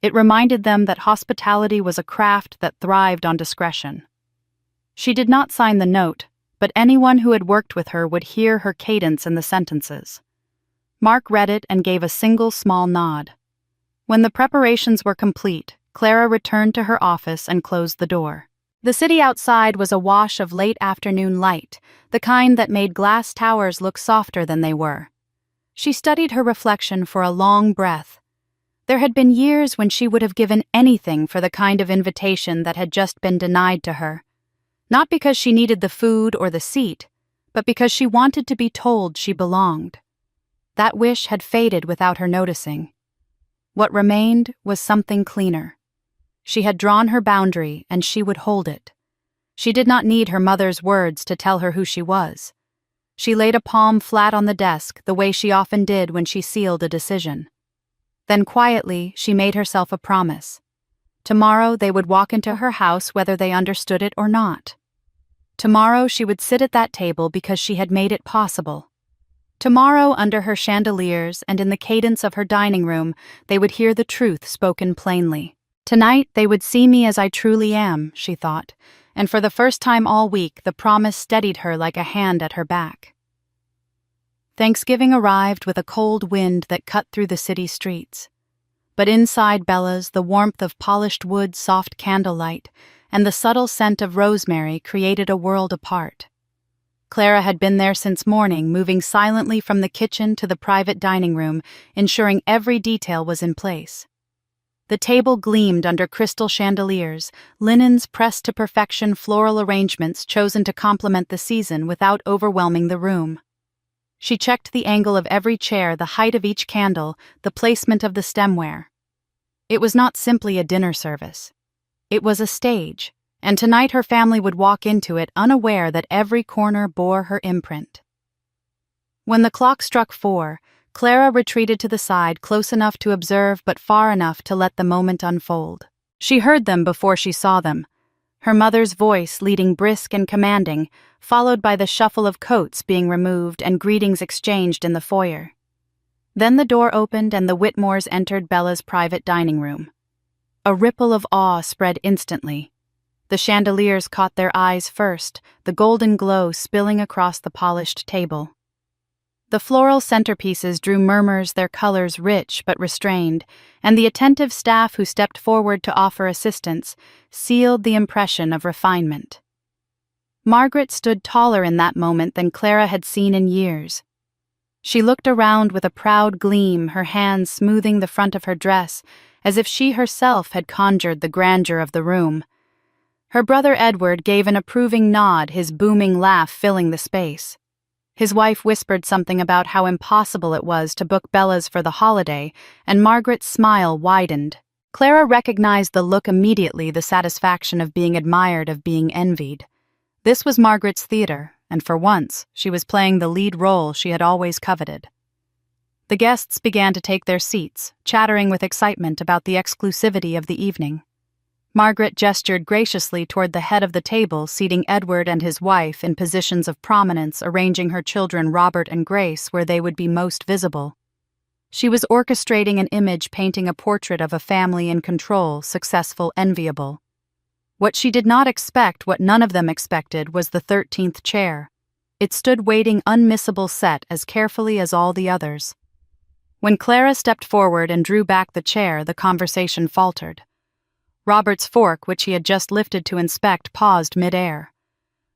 It reminded them that hospitality was a craft that thrived on discretion. She did not sign the note, but anyone who had worked with her would hear her cadence in the sentences. Mark read it and gave a single small nod. When the preparations were complete, Clara returned to her office and closed the door. The city outside was awash of late afternoon light, the kind that made glass towers look softer than they were. She studied her reflection for a long breath. There had been years when she would have given anything for the kind of invitation that had just been denied to her. Not because she needed the food or the seat, but because she wanted to be told she belonged. That wish had faded without her noticing. What remained was something cleaner. She had drawn her boundary, and she would hold it. She did not need her mother's words to tell her who she was. She laid a palm flat on the desk the way she often did when she sealed a decision. Then quietly, she made herself a promise. Tomorrow they would walk into her house whether they understood it or not. Tomorrow she would sit at that table because she had made it possible. Tomorrow, under her chandeliers and in the cadence of her dining room, they would hear the truth spoken plainly. Tonight they would see me as I truly am, she thought, and for the first time all week the promise steadied her like a hand at her back. Thanksgiving arrived with a cold wind that cut through the city streets. But inside Bella's, the warmth of polished wood, soft candlelight, and the subtle scent of rosemary created a world apart. Clara had been there since morning, moving silently from the kitchen to the private dining room, ensuring every detail was in place. The table gleamed under crystal chandeliers, linens pressed to perfection, floral arrangements chosen to complement the season without overwhelming the room. She checked the angle of every chair, the height of each candle, the placement of the stemware. It was not simply a dinner service. It was a stage, and tonight her family would walk into it unaware that every corner bore her imprint. When the clock struck 4, Clara retreated to the side, close enough to observe but far enough to let the moment unfold. She heard them before she saw them. Her mother's voice leading brisk and commanding, followed by the shuffle of coats being removed and greetings exchanged in the foyer. Then the door opened and the Whitmores entered Bella's private dining room. A ripple of awe spread instantly. The chandeliers caught their eyes first, the golden glow spilling across the polished table. The floral centerpieces drew murmurs, their colors rich but restrained, and the attentive staff who stepped forward to offer assistance sealed the impression of refinement. Margaret stood taller in that moment than Clara had seen in years. She looked around with a proud gleam, her hands smoothing the front of her dress, as if she herself had conjured the grandeur of the room. Her brother Edward gave an approving nod, his booming laugh filling the space. His wife whispered something about how impossible it was to book Bella's for the holiday, and Margaret's smile widened. Clara recognized the look immediately, the satisfaction of being admired, of being envied. This was Margaret's theater, and for once, she was playing the lead role she had always coveted. The guests began to take their seats, chattering with excitement about the exclusivity of the evening. Margaret gestured graciously toward the head of the table, seating Edward and his wife in positions of prominence, arranging her children Robert and Grace where they would be most visible. She was orchestrating an image, painting a portrait of a family in control, successful, enviable. What she did not expect, what none of them expected, was the 13th chair. It stood waiting, unmissable, set as carefully as all the others. When Clara stepped forward and drew back the chair, the conversation faltered. Robert's fork, which he had just lifted to inspect, paused mid-air.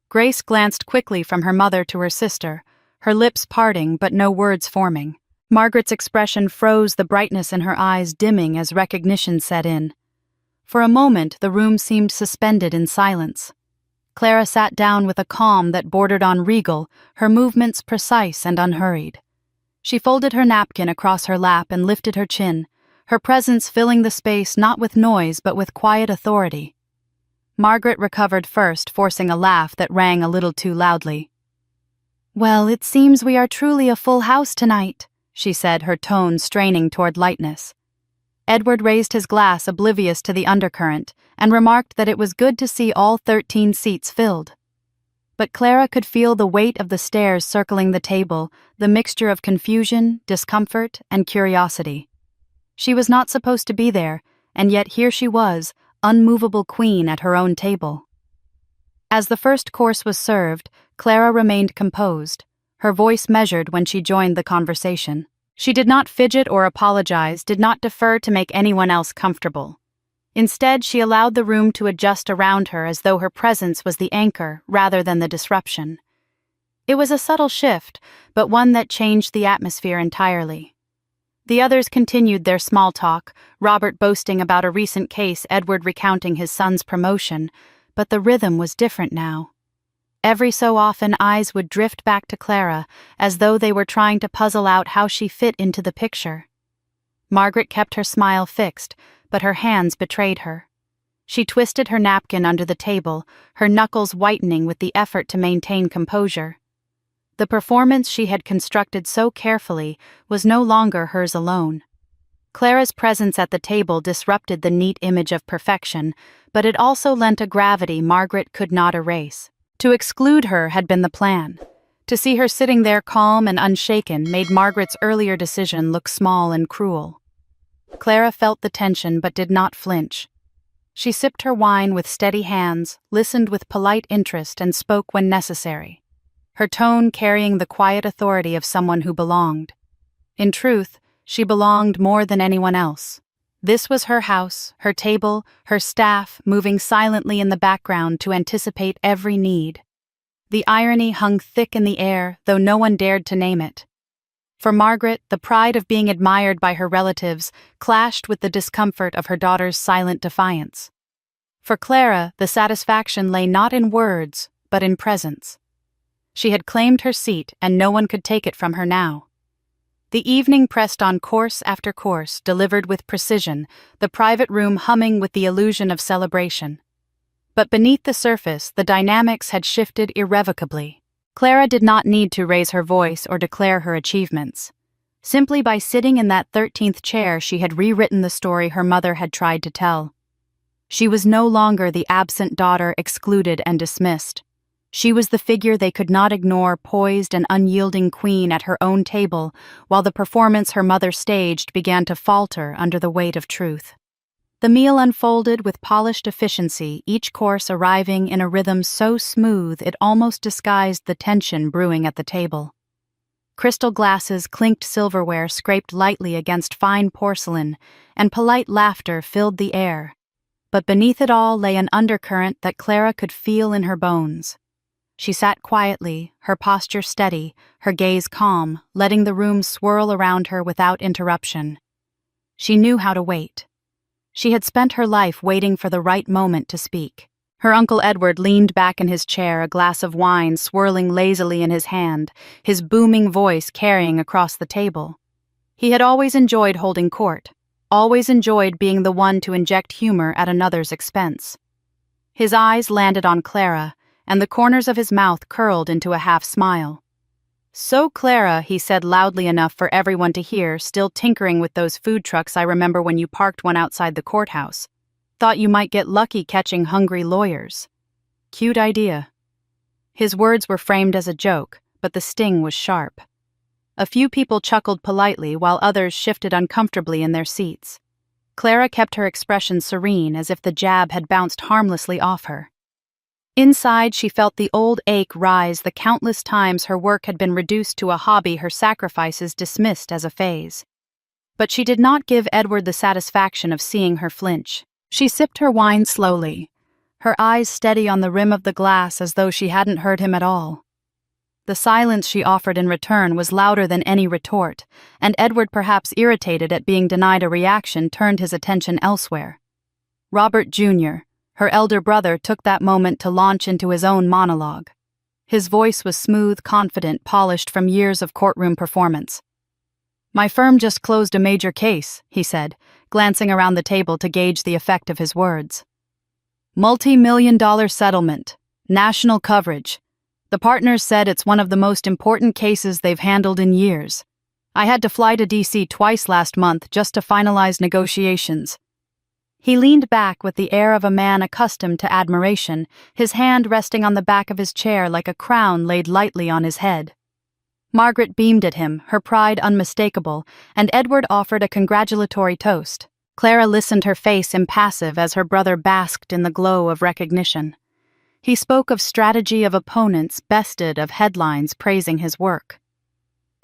Grace glanced quickly from her mother to her sister, her lips parting but no words forming. Margaret's expression froze, the brightness in her eyes dimming as recognition set in. For a moment, the room seemed suspended in silence. Clara sat down with a calm that bordered on regal, her movements precise and unhurried. She folded her napkin across her lap and lifted her chin, her presence filling the space not with noise but with quiet authority. Margaret recovered first, forcing a laugh that rang a little too loudly. "Well, it seems we are truly a full house tonight," she said, her tone straining toward lightness. Edward raised his glass, oblivious to the undercurrent, and remarked that it was good to see all 13 seats filled. But Clara could feel the weight of the stares circling the table, the mixture of confusion, discomfort, and curiosity. She was not supposed to be there, and yet here she was, unmovable queen at her own table. As the first course was served, Clara remained composed, her voice measured when she joined the conversation. She did not fidget or apologize, did not defer to make anyone else comfortable. Instead, she allowed the room to adjust around her as though her presence was the anchor rather than the disruption. It was a subtle shift, but one that changed the atmosphere entirely. The others continued their small talk, Robert boasting about a recent case, Edward recounting his son's promotion, but the rhythm was different now. Every so often, eyes would drift back to Clara, as though they were trying to puzzle out how she fit into the picture. Margaret kept her smile fixed, but her hands betrayed her. She twisted her napkin under the table, her knuckles whitening with the effort to maintain composure. The performance she had constructed so carefully was no longer hers alone. Clara's presence at the table disrupted the neat image of perfection, but it also lent a gravity Margaret could not erase. To exclude her had been the plan. To see her sitting there calm and unshaken made Margaret's earlier decision look small and cruel. Clara felt the tension but did not flinch. She sipped her wine with steady hands, listened with polite interest, and spoke when necessary, her tone carrying the quiet authority of someone who belonged. In truth, she belonged more than anyone else. This was her house, her table, her staff moving silently in the background to anticipate every need. The irony hung thick in the air, though no one dared to name it. For Margaret, the pride of being admired by her relatives clashed with the discomfort of her daughter's silent defiance. For Clara, the satisfaction lay not in words, but in presence. She had claimed her seat, and no one could take it from her now. The evening pressed on course after course, delivered with precision, the private room humming with the illusion of celebration. But beneath the surface, the dynamics had shifted irrevocably. Clara did not need to raise her voice or declare her achievements. Simply by sitting in that 13th chair, she had rewritten the story her mother had tried to tell. She was no longer the absent daughter excluded and dismissed. She was the figure they could not ignore, poised and unyielding queen at her own table, while the performance her mother staged began to falter under the weight of truth. The meal unfolded with polished efficiency, each course arriving in a rhythm so smooth it almost disguised the tension brewing at the table. Crystal glasses, clinked silverware scraped lightly against fine porcelain, and polite laughter filled the air. But beneath it all lay an undercurrent that Clara could feel in her bones. She sat quietly, her posture steady, her gaze calm, letting the room swirl around her without interruption. She knew how to wait. She had spent her life waiting for the right moment to speak. Her Uncle Edward leaned back in his chair, a glass of wine swirling lazily in his hand, his booming voice carrying across the table. He had always enjoyed holding court, always enjoyed being the one to inject humor at another's expense. His eyes landed on Clara, and the corners of his mouth curled into a half-smile. "So, Clara," he said loudly enough for everyone to hear, still tinkering with those food trucks I remember when you parked one outside the courthouse. "Thought you might get lucky catching hungry lawyers. Cute idea." His words were framed as a joke, but the sting was sharp. A few people chuckled politely while others shifted uncomfortably in their seats. Clara kept her expression serene, as if the jab had bounced harmlessly off her. Inside, she felt the old ache rise the countless times her work had been reduced to a hobby, her sacrifices dismissed as a phase. But she did not give Edward the satisfaction of seeing her flinch. She sipped her wine slowly, her eyes steady on the rim of the glass as though she hadn't heard him at all. The silence she offered in return was louder than any retort, and Edward, perhaps irritated at being denied a reaction, turned his attention elsewhere. Robert Jr., her elder brother, took that moment to launch into his own monologue. His voice was smooth, confident, polished from years of courtroom performance. "My firm just closed a major case," he said, glancing around the table to gauge the effect of his words. "Multi-million-dollar settlement, national coverage. The partners said it's one of the most important cases they've handled in years. I had to fly to D.C. twice last month just to finalize negotiations." He leaned back with the air of a man accustomed to admiration, his hand resting on the back of his chair like a crown laid lightly on his head. Margaret beamed at him, her pride unmistakable, and Edward offered a congratulatory toast. Clara listened, her face impassive as her brother basked in the glow of recognition. He spoke of strategy of opponents, bested of headlines praising his work.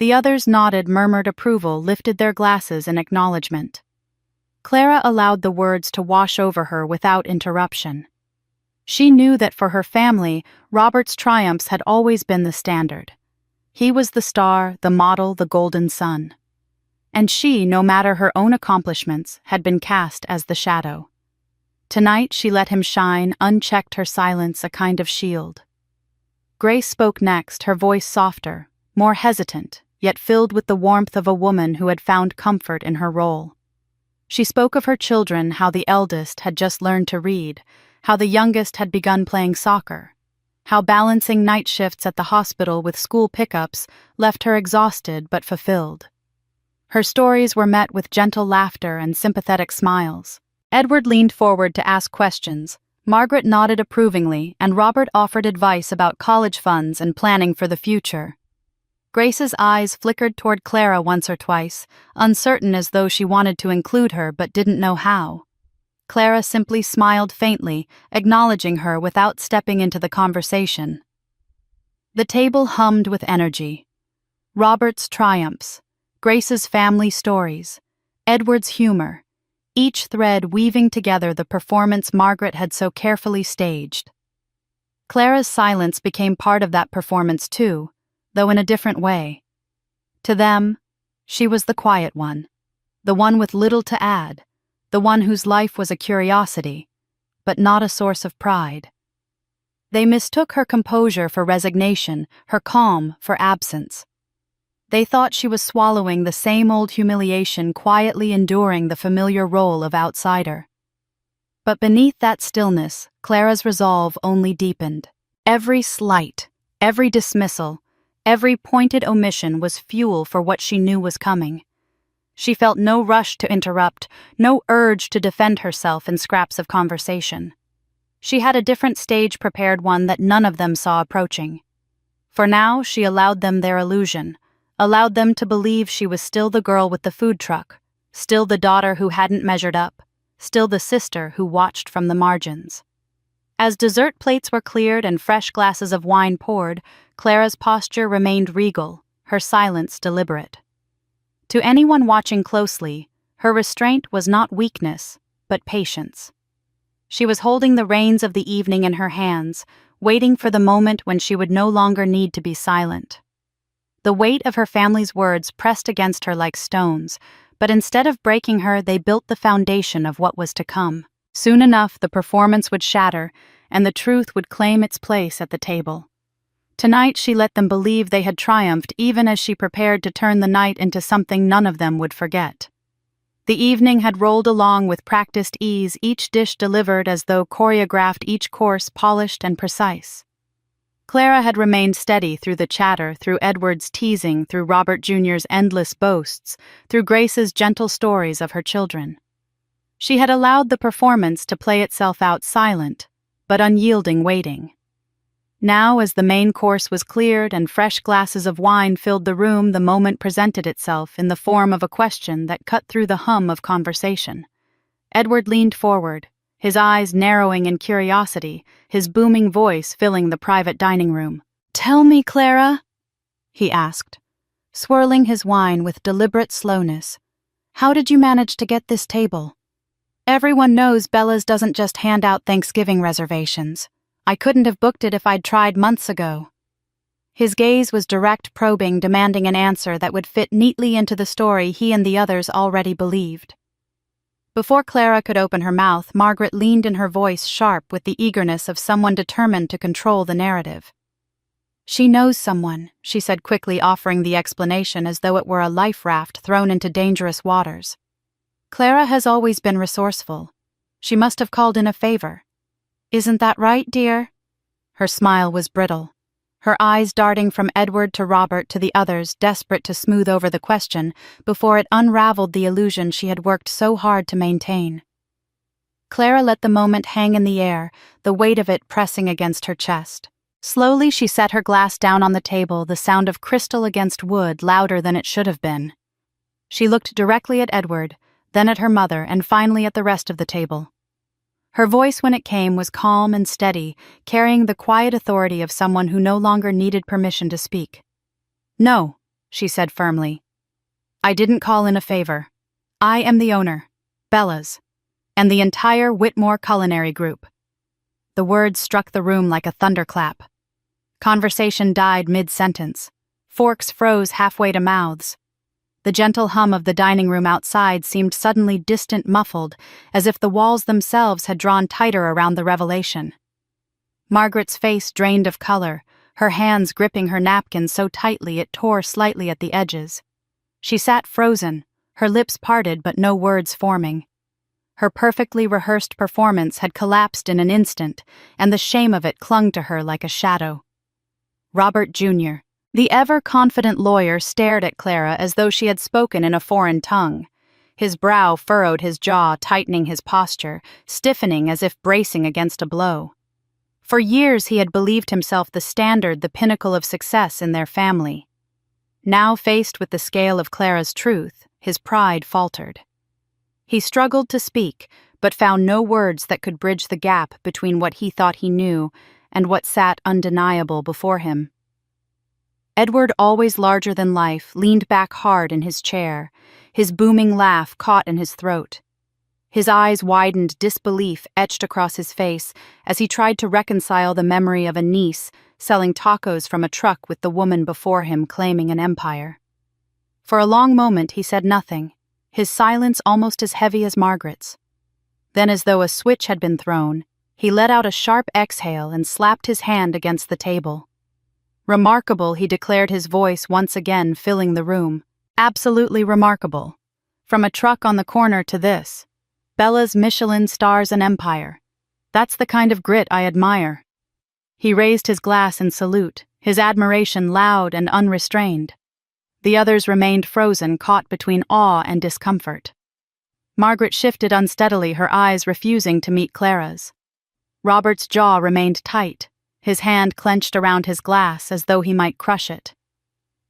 The others nodded, murmured approval, lifted their glasses in acknowledgement. Clara allowed the words to wash over her without interruption. She knew that for her family, Robert's triumphs had always been the standard. He was the star, the model, the golden sun. And she, no matter her own accomplishments, had been cast as the shadow. Tonight she let him shine, unchecked, her silence a kind of shield. Grace spoke next, her voice softer, more hesitant, yet filled with the warmth of a woman who had found comfort in her role. She spoke of her children, how the eldest had just learned to read, how the youngest had begun playing soccer, how balancing night shifts at the hospital with school pickups left her exhausted but fulfilled. Her stories were met with gentle laughter and sympathetic smiles. Edward leaned forward to ask questions. Margaret nodded approvingly, and Robert offered advice about college funds and planning for the future. Grace's eyes flickered toward Clara once or twice, uncertain, as though she wanted to include her but didn't know how. Clara simply smiled faintly, acknowledging her without stepping into the conversation. The table hummed with energy. Robert's triumphs, Grace's family stories, Edward's humor, each thread weaving together the performance Margaret had so carefully staged. Clara's silence became part of that performance too, though in a different way. To them, she was the quiet one, the one with little to add, the one whose life was a curiosity, but not a source of pride. They mistook her composure for resignation, her calm for absence. They thought she was swallowing the same old humiliation, quietly enduring the familiar role of outsider. But beneath that stillness, Clara's resolve only deepened. Every slight, every dismissal, every pointed omission was fuel for what she knew was coming. She felt no rush to interrupt, no urge to defend herself in scraps of conversation. She had a different stage prepared, one that none of them saw approaching. For now, she allowed them their illusion, allowed them to believe she was still the girl with the food truck, still the daughter who hadn't measured up, still the sister who watched from the margins. As dessert plates were cleared and fresh glasses of wine poured, Clara's posture remained regal, her silence deliberate. To anyone watching closely, her restraint was not weakness, but patience. She was holding the reins of the evening in her hands, waiting for the moment when she would no longer need to be silent. The weight of her family's words pressed against her like stones, but instead of breaking her, they built the foundation of what was to come. Soon enough, the performance would shatter, and the truth would claim its place at the table. Tonight, she let them believe they had triumphed, even as she prepared to turn the night into something none of them would forget. The evening had rolled along with practiced ease, each dish delivered as though choreographed, each course polished and precise. Clara had remained steady through the chatter, through Edward's teasing, through Robert Jr.'s endless boasts, through Grace's gentle stories of her children. She had allowed the performance to play itself out, silent, but unyielding, waiting. Now, as the main course was cleared and fresh glasses of wine filled the room, the moment presented itself in the form of a question that cut through the hum of conversation. Edward leaned forward, his eyes narrowing in curiosity, his booming voice filling the private dining room. "Tell me, Clara," he asked, swirling his wine with deliberate slowness, "how did you manage to get this table? Everyone knows Bella's doesn't just hand out Thanksgiving reservations. I couldn't have booked it if I'd tried months ago." His gaze was direct, probing, demanding an answer that would fit neatly into the story he and the others already believed. Before Clara could open her mouth, Margaret leaned in, her voice sharp with the eagerness of someone determined to control the narrative. "She knows someone," she said quickly, offering the explanation as though it were a life raft thrown into dangerous waters. "Clara has always been resourceful. She must have called in a favor. Isn't that right, dear?" Her smile was brittle, her eyes darting from Edward to Robert to the others, desperate to smooth over the question before it unraveled the illusion she had worked so hard to maintain. Clara let the moment hang in the air, the weight of it pressing against her chest. Slowly she set her glass down on the table, the sound of crystal against wood louder than it should have been. She looked directly at Edward, then at her mother, and finally at the rest of the table. Her voice, when it came, was calm and steady, carrying the quiet authority of someone who no longer needed permission to speak. "No," she said firmly. "I didn't call in a favor. I am the owner, Bella's, and the entire Whitmore Culinary Group." The words struck the room like a thunderclap. Conversation died mid-sentence. Forks froze halfway to mouths. The gentle hum of the dining room outside seemed suddenly distant, muffled, as if the walls themselves had drawn tighter around the revelation. Margaret's face drained of color, her hands gripping her napkin so tightly it tore slightly at the edges. She sat frozen, her lips parted but no words forming. Her perfectly rehearsed performance had collapsed in an instant, and the shame of it clung to her like a shadow. Robert Jr., the ever-confident lawyer, stared at Clara as though she had spoken in a foreign tongue. His brow furrowed his jaw, tightening his posture, stiffening as if bracing against a blow. For years he had believed himself the standard, the pinnacle of success in their family. Now faced with the scale of Clara's truth, his pride faltered. He struggled to speak, but found no words that could bridge the gap between what he thought he knew and what sat undeniable before him. Edward, always larger than life, leaned back hard in his chair, his booming laugh caught in his throat. His eyes widened, disbelief etched across his face as he tried to reconcile the memory of a niece selling tacos from a truck with the woman before him claiming an empire. For a long moment he said nothing, his silence almost as heavy as Margaret's. Then, as though a switch had been thrown, he let out a sharp exhale and slapped his hand against the table. "Remarkable," he declared, his voice once again filling the room. "Absolutely remarkable. From a truck on the corner to this. Bella's Michelin stars an empire. That's the kind of grit I admire." He raised his glass in salute, his admiration loud and unrestrained. The others remained frozen, caught between awe and discomfort. Margaret shifted unsteadily, her eyes refusing to meet Clara's. Robert's jaw remained tight, his hand clenched around his glass as though he might crush it.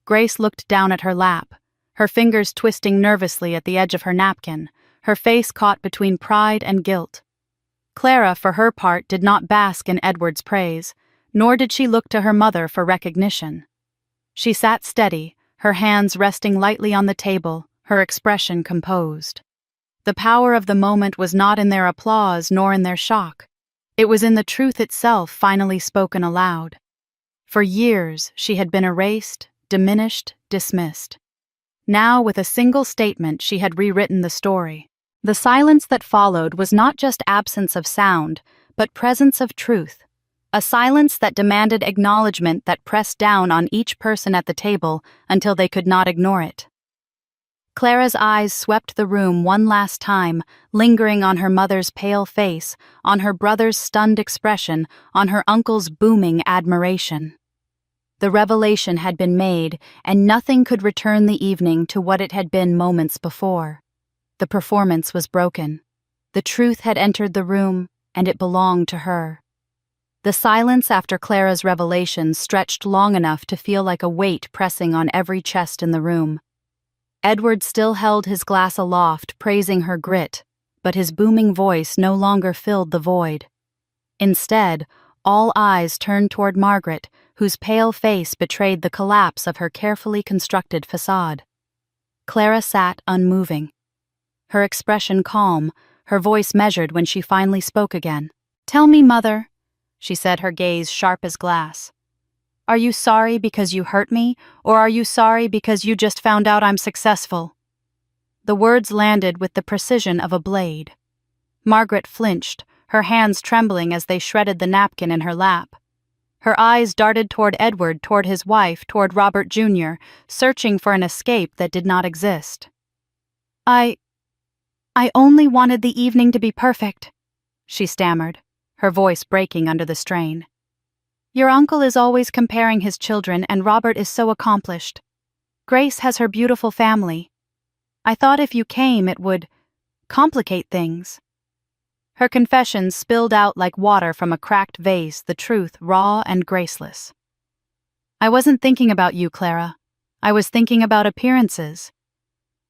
Grace looked down at her lap, her fingers twisting nervously at the edge of her napkin, her face caught between pride and guilt. Clara, for her part, did not bask in Edward's praise, nor did she look to her mother for recognition. She sat steady, her hands resting lightly on the table, her expression composed. The power of the moment was not in their applause nor in their shock. It was in the truth itself finally spoken aloud. For years, she had been erased, diminished, dismissed. Now, with a single statement, she had rewritten the story. The silence that followed was not just absence of sound, but presence of truth. A silence that demanded acknowledgement, that pressed down on each person at the table until they could not ignore it. Clara's eyes swept the room one last time, lingering on her mother's pale face, on her brother's stunned expression, on her uncle's booming admiration. The revelation had been made, and nothing could return the evening to what it had been moments before. The performance was broken. The truth had entered the room, and it belonged to her. The silence after Clara's revelation stretched long enough to feel like a weight pressing on every chest in the room. Edward still held his glass aloft, praising her grit, but his booming voice no longer filled the void. Instead, all eyes turned toward Margaret, whose pale face betrayed the collapse of her carefully constructed facade. Clara sat unmoving, her expression calm, her voice measured when she finally spoke again. "Tell me, Mother," she said, her gaze sharp as glass. "Are you sorry because you hurt me, or are you sorry because you just found out I'm successful?" The words landed with the precision of a blade. Margaret flinched, her hands trembling as they shredded the napkin in her lap. Her eyes darted toward Edward, toward his wife, toward Robert Jr., searching for an escape that did not exist. I only wanted the evening to be perfect," she stammered, her voice breaking under the strain. "Your uncle is always comparing his children, and Robert is so accomplished. Grace has her beautiful family. I thought if you came, it would complicate things." Her confession spilled out like water from a cracked vase, the truth raw and graceless. "I wasn't thinking about you, Clara. I was thinking about appearances."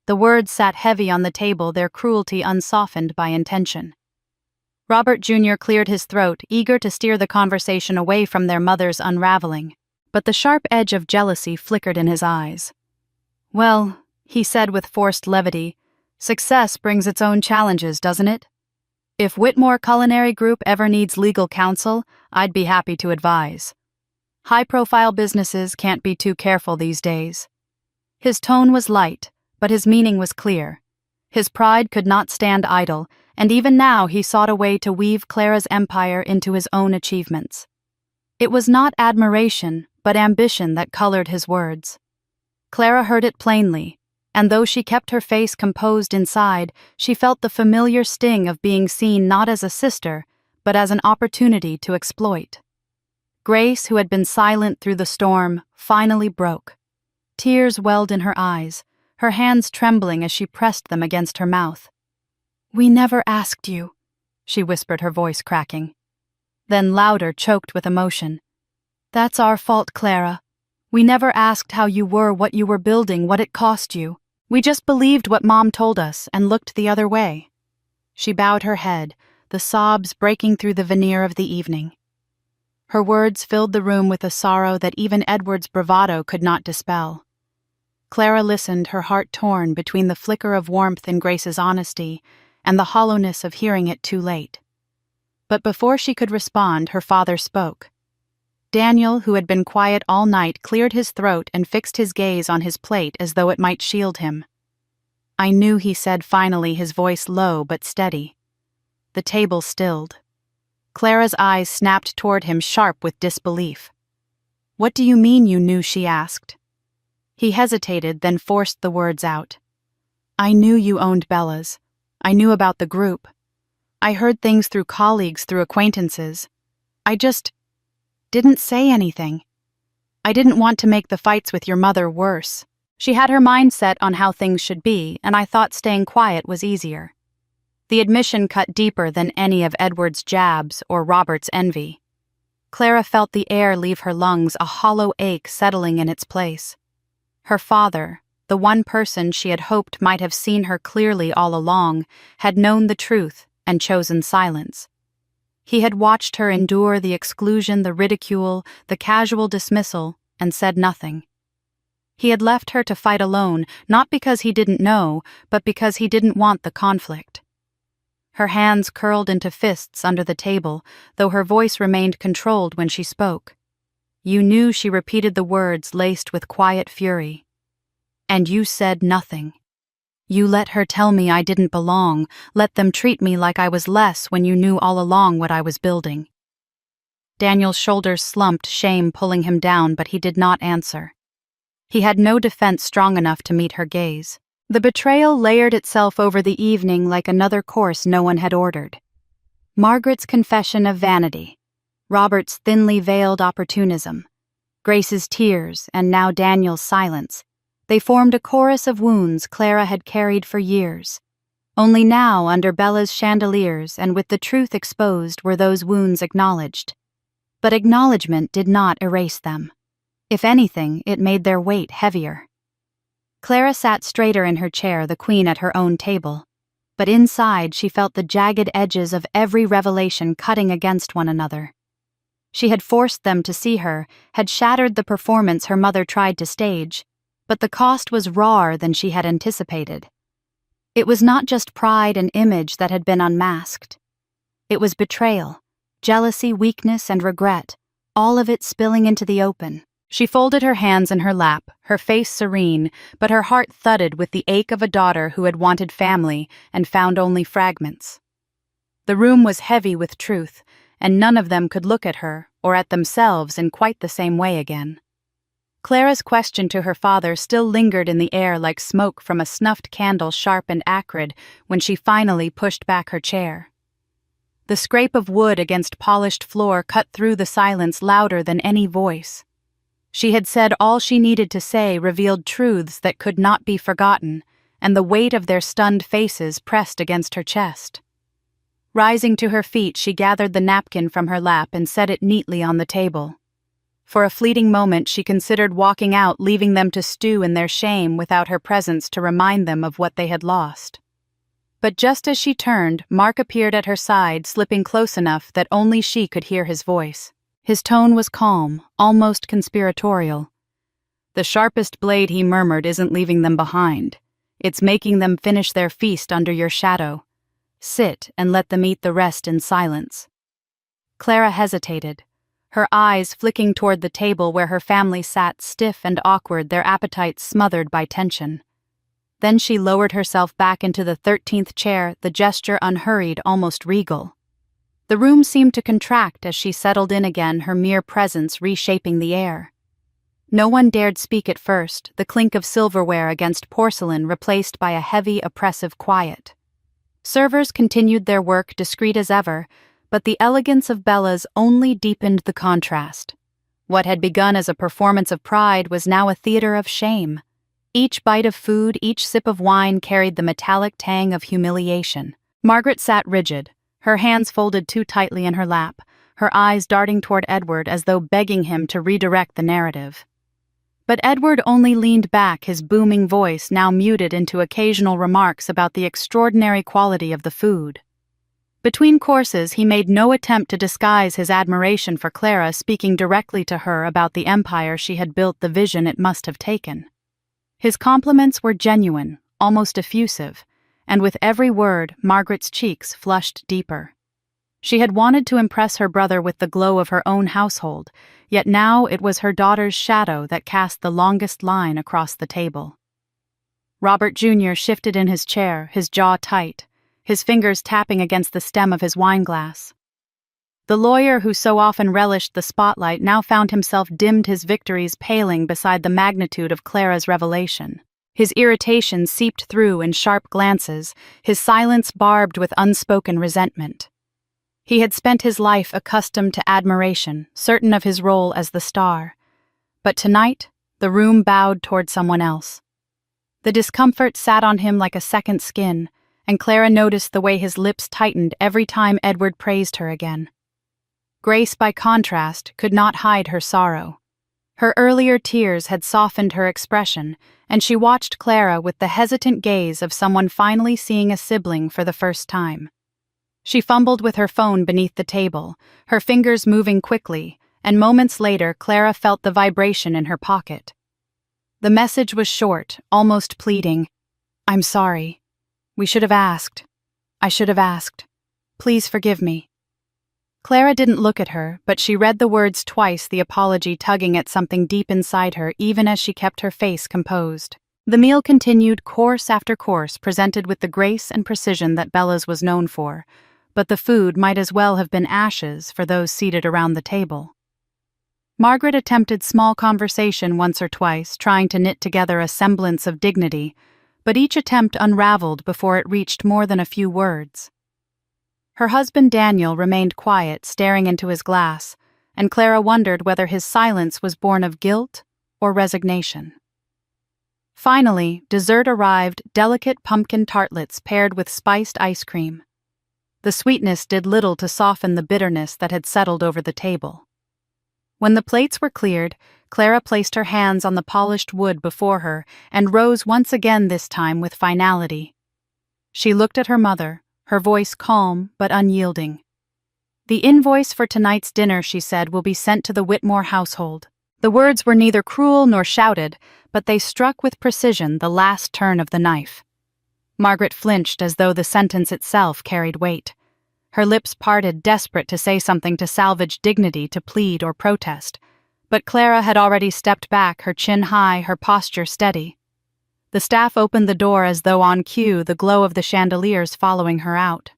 The words sat heavy on the table, their cruelty unsoftened by intention. Robert Jr. cleared his throat, eager to steer the conversation away from their mother's unraveling, but the sharp edge of jealousy flickered in his eyes. Well, he said with forced levity, success brings its own challenges, doesn't it? If Whitmore Culinary Group ever needs legal counsel, I'd be happy to advise. High-profile businesses can't be too careful these days. His tone was light, but his meaning was clear. His pride could not stand idle, and even now he sought a way to weave Clara's empire into his own achievements. It was not admiration, but ambition that colored his words. Clara heard it plainly, and though she kept her face composed inside, she felt the familiar sting of being seen not as a sister, but as an opportunity to exploit. Grace, who had been silent through the storm, finally broke. Tears welled in her eyes, her hands trembling as she pressed them against her mouth. "We never asked you," she whispered, her voice cracking. Then louder, choked with emotion. "That's our fault, Clara. We never asked how you were, what you were building, what it cost you. We just believed what Mom told us and looked the other way." She bowed her head, the sobs breaking through the veneer of the evening. Her words filled the room with a sorrow that even Edward's bravado could not dispel. Clara listened, her heart torn between the flicker of warmth in Grace's honesty and the hollowness of hearing it too late. But before she could respond, her father spoke. Daniel, who had been quiet all night, cleared his throat and fixed his gaze on his plate as though it might shield him. "I knew," he said finally, his voice low but steady. The table stilled. Clara's eyes snapped toward him, sharp with disbelief. "What do you mean you knew?" she asked. He hesitated, then forced the words out. "I knew you owned Bella's. I knew about the group. I heard things through colleagues, through acquaintances. I just didn't say anything. I didn't want to make the fights with your mother worse. She had her mind set on how things should be, and I thought staying quiet was easier." The admission cut deeper than any of Edward's jabs or Robert's envy. Clara felt the air leave her lungs, a hollow ache settling in its place. Her father, the one person she had hoped might have seen her clearly all along, had known the truth and chosen silence. He had watched her endure the exclusion, the ridicule, the casual dismissal, and said nothing. He had left her to fight alone, not because he didn't know, but because he didn't want the conflict. Her hands curled into fists under the table, though her voice remained controlled when she spoke. "You knew," she repeated the words laced with quiet fury. "And you said nothing. You let her tell me I didn't belong, let them treat me like I was less when you knew all along what I was building." Daniel's shoulders slumped, shame pulling him down, but he did not answer. He had no defense strong enough to meet her gaze. The betrayal layered itself over the evening like another course no one had ordered. Margaret's confession of vanity, Robert's thinly veiled opportunism, Grace's tears, and now Daniel's silence. They formed a chorus of wounds Clara had carried for years. Only now, under Bella's chandeliers and with the truth exposed, were those wounds acknowledged. But acknowledgement did not erase them. If anything, it made their weight heavier. Clara sat straighter in her chair, the queen at her own table. But inside she felt the jagged edges of every revelation cutting against one another. She had forced them to see her, had shattered the performance her mother tried to stage, but the cost was rawer than she had anticipated. It was not just pride and image that had been unmasked. It was betrayal, jealousy, weakness, and regret, all of it spilling into the open. She folded her hands in her lap, her face serene, but her heart thudded with the ache of a daughter who had wanted family and found only fragments. The room was heavy with truth, and none of them could look at her or at themselves in quite the same way again. Clara's question to her father still lingered in the air like smoke from a snuffed candle, sharp and acrid, when she finally pushed back her chair. The scrape of wood against polished floor cut through the silence louder than any voice. She had said all she needed to say, revealed truths that could not be forgotten, and the weight of their stunned faces pressed against her chest. Rising to her feet, she gathered the napkin from her lap and set it neatly on the table. For a fleeting moment she considered walking out, leaving them to stew in their shame without her presence to remind them of what they had lost. But just as she turned, Mark appeared at her side, slipping close enough that only she could hear his voice. His tone was calm, almost conspiratorial. "The sharpest blade," he murmured, "isn't leaving them behind. It's making them finish their feast under your shadow. Sit and let them eat the rest in silence." Clara hesitated, her eyes flicking toward the table where her family sat stiff and awkward, their appetites smothered by tension. Then she lowered herself back into the 13th chair, the gesture unhurried, almost regal. The room seemed to contract as she settled in again, her mere presence reshaping the air. No one dared speak at first, the clink of silverware against porcelain replaced by a heavy, oppressive quiet. Servers continued their work, discreet as ever, but the elegance of Bella's only deepened the contrast. What had begun as a performance of pride was now a theater of shame. Each bite of food, each sip of wine carried the metallic tang of humiliation. Margaret sat rigid, her hands folded too tightly in her lap, her eyes darting toward Edward as though begging him to redirect the narrative. But Edward only leaned back, his booming voice now muted into occasional remarks about the extraordinary quality of the food. Between courses, he made no attempt to disguise his admiration for Clara, speaking directly to her about the empire she had built, the vision it must have taken. His compliments were genuine, almost effusive, and with every word, Margaret's cheeks flushed deeper. She had wanted to impress her brother with the glow of her own household, yet now it was her daughter's shadow that cast the longest line across the table. Robert Jr. shifted in his chair, his jaw tight, his fingers tapping against the stem of his wineglass. The lawyer who so often relished the spotlight now found himself dimmed, his victories paling beside the magnitude of Clara's revelation. His irritation seeped through in sharp glances, his silence barbed with unspoken resentment. He had spent his life accustomed to admiration, certain of his role as the star. But tonight, the room bowed toward someone else. The discomfort sat on him like a second skin, and Clara noticed the way his lips tightened every time Edward praised her again. Grace, by contrast, could not hide her sorrow. Her earlier tears had softened her expression, and she watched Clara with the hesitant gaze of someone finally seeing a sibling for the first time. She fumbled with her phone beneath the table, her fingers moving quickly, and moments later Clara felt the vibration in her pocket. The message was short, almost pleading. "I'm sorry. We should have asked. I should have asked. Please forgive me." Clara didn't look at her, but she read the words twice, the apology tugging at something deep inside her even as she kept her face composed. The meal continued, course after course, presented with the grace and precision that Bella's was known for, but the food might as well have been ashes for those seated around the table. Margaret attempted small conversation once or twice, trying to knit together a semblance of dignity, but each attempt unraveled before it reached more than a few words. Her husband Daniel remained quiet, staring into his glass, and Clara wondered whether his silence was born of guilt or resignation. Finally, dessert arrived, delicate pumpkin tartlets paired with spiced ice cream. The sweetness did little to soften the bitterness that had settled over the table. When the plates were cleared, Clara placed her hands on the polished wood before her and rose once again, this time with finality. She looked at her mother, her voice calm but unyielding. "The invoice for tonight's dinner," she said, "will be sent to the Whitmore household." The words were neither cruel nor shouted, but they struck with precision the last turn of the knife. Margaret flinched as though the sentence itself carried weight. Her lips parted, desperate to say something to salvage dignity, to plead or protest. But Clara had already stepped back, her chin high, her posture steady. The staff opened the door as though on cue, the glow of the chandeliers following her out.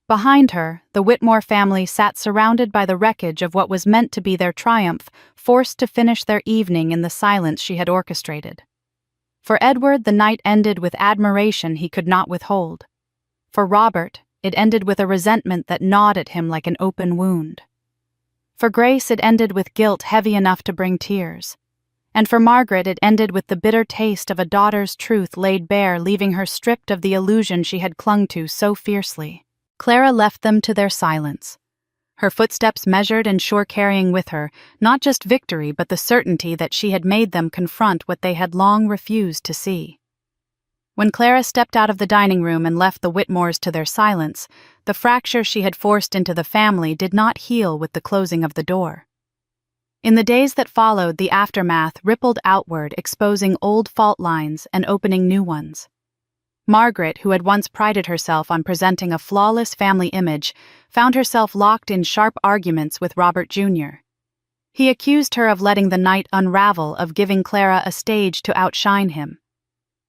Behind her, the Whitmore family sat surrounded by the wreckage of what was meant to be their triumph, forced to finish their evening in the silence she had orchestrated. For Edward, the night ended with admiration he could not withhold. For Robert, it ended with a resentment that gnawed at him like an open wound. For Grace, it ended with guilt heavy enough to bring tears. And for Margaret, it ended with the bitter taste of a daughter's truth laid bare, leaving her stripped of the illusion she had clung to so fiercely. Clara left them to their silence, her footsteps measured and sure, carrying with her not just victory but the certainty that she had made them confront what they had long refused to see. When Clara stepped out of the dining room and left the Whitmores to their silence, the fracture she had forced into the family did not heal with the closing of the door. In the days that followed, the aftermath rippled outward, exposing old fault lines and opening new ones. Margaret, who had once prided herself on presenting a flawless family image, found herself locked in sharp arguments with Robert Jr. He accused her of letting the night unravel, of giving Clara a stage to outshine him.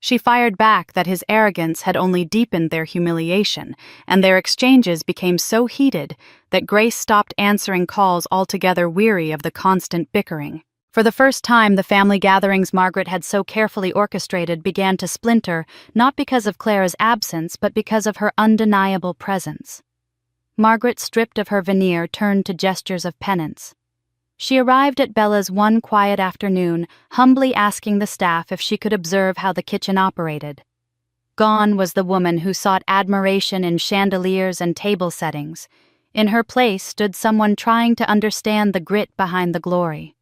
She fired back that his arrogance had only deepened their humiliation, and their exchanges became so heated that Grace stopped answering calls altogether, weary of the constant bickering. For the first time, the family gatherings Margaret had so carefully orchestrated began to splinter, not because of Clara's absence, but because of her undeniable presence. Margaret, stripped of her veneer, turned to gestures of penance. She arrived at Bella's one quiet afternoon, humbly asking the staff if she could observe how the kitchen operated. Gone was the woman who sought admiration in chandeliers and table settings. In her place stood someone trying to understand the grit behind the glory.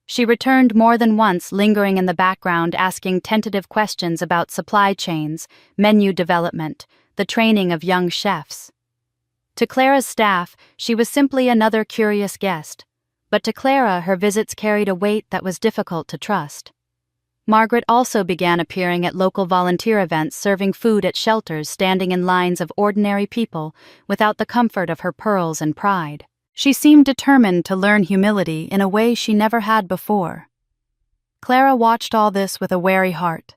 She returned more than once, lingering in the background, asking tentative questions about supply chains, menu development, the training of young chefs. To Clara's staff, she was simply another curious guest, but to Clara, her visits carried a weight that was difficult to trust. Margaret also began appearing at local volunteer events, serving food at shelters, standing in lines of ordinary people without the comfort of her pearls and pride. She seemed determined to learn humility in a way she never had before. Clara watched all this with a wary heart.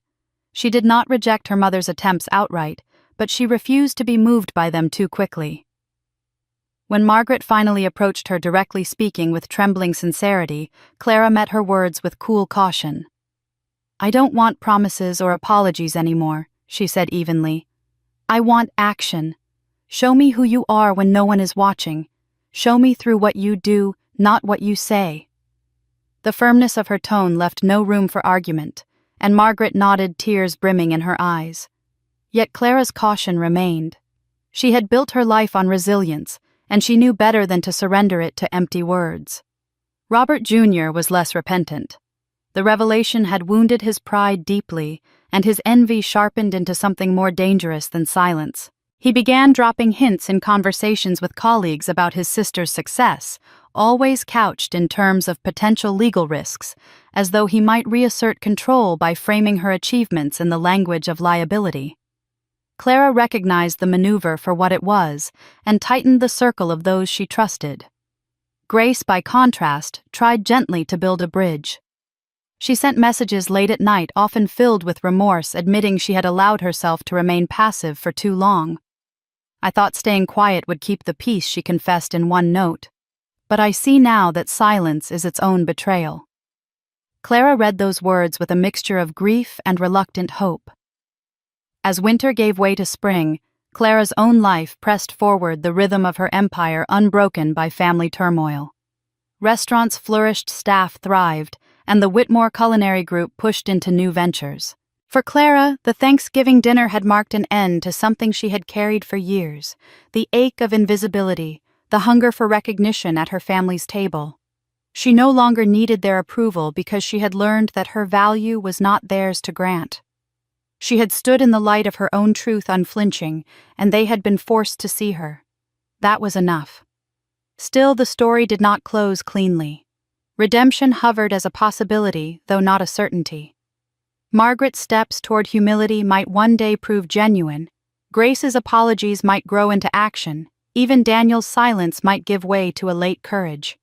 She did not reject her mother's attempts outright, but she refused to be moved by them too quickly. When Margaret finally approached her, directly speaking with trembling sincerity, Clara met her words with cool caution. "I don't want promises or apologies anymore," she said evenly. "I want action. Show me who you are when no one is watching. Show me through what you do, not what you say." The firmness of her tone left no room for argument, and Margaret nodded, tears brimming in her eyes. Yet Clara's caution remained. She had built her life on resilience, and she knew better than to surrender it to empty words. Robert Jr. was less repentant. The revelation had wounded his pride deeply, and his envy sharpened into something more dangerous than silence. He began dropping hints in conversations with colleagues about his sister's success, always couched in terms of potential legal risks, as though he might reassert control by framing her achievements in the language of liability. Clara recognized the maneuver for what it was and tightened the circle of those she trusted. Grace, by contrast, tried gently to build a bridge. She sent messages late at night, often filled with remorse, admitting she had allowed herself to remain passive for too long. "I thought staying quiet would keep the peace," she confessed in one note. "But I see now that silence is its own betrayal." Clara read those words with a mixture of grief and reluctant hope. As winter gave way to spring, Clara's own life pressed forward, the rhythm of her empire unbroken by family turmoil. Restaurants flourished, staff thrived, and the Whitmore Culinary Group pushed into new ventures. For Clara, the Thanksgiving dinner had marked an end to something she had carried for years, the ache of invisibility, the hunger for recognition at her family's table. She no longer needed their approval because she had learned that her value was not theirs to grant. She had stood in the light of her own truth unflinching, and they had been forced to see her. That was enough. Still, the story did not close cleanly. Redemption hovered as a possibility, though not a certainty. Margaret's steps toward humility might one day prove genuine. Grace's apologies might grow into action. Even Daniel's silence might give way to a late courage.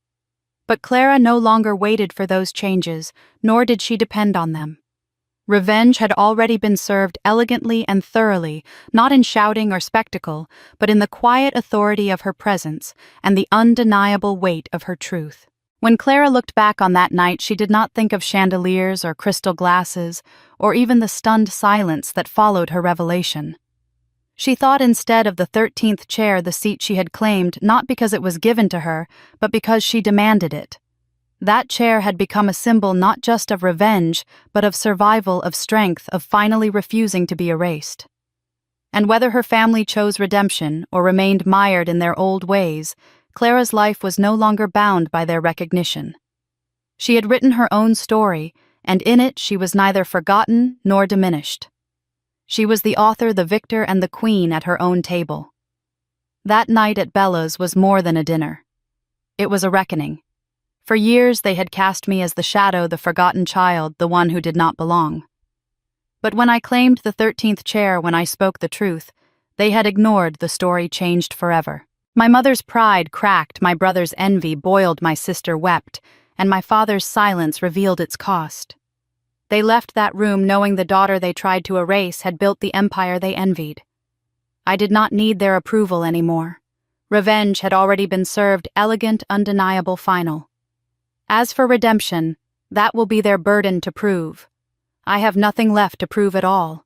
But Clara no longer waited for those changes, nor did she depend on them. Revenge had already been served elegantly and thoroughly, not in shouting or spectacle, but in the quiet authority of her presence and the undeniable weight of her truth. When Clara looked back on that night, she did not think of chandeliers or crystal glasses, or even the stunned silence that followed her revelation. She thought instead of the 13th chair, the seat she had claimed, not because it was given to her, but because she demanded it. That chair had become a symbol not just of revenge, but of survival, of strength, of finally refusing to be erased. And whether her family chose redemption or remained mired in their old ways, Clara's life was no longer bound by their recognition. She had written her own story, and in it she was neither forgotten nor diminished. She was the author, the victor, and the queen at her own table. That night at Bella's was more than a dinner. It was a reckoning. For years they had cast me as the shadow, the forgotten child, the one who did not belong. But when I claimed the 13th chair, when I spoke the truth, they had ignored. The story changed forever. My mother's pride cracked, my brother's envy boiled, my sister wept, and my father's silence revealed its cost. They left that room knowing the daughter they tried to erase had built the empire they envied. I did not need their approval anymore. Revenge had already been served, elegant, undeniable, final. As for redemption, that will be their burden to prove. I have nothing left to prove at all.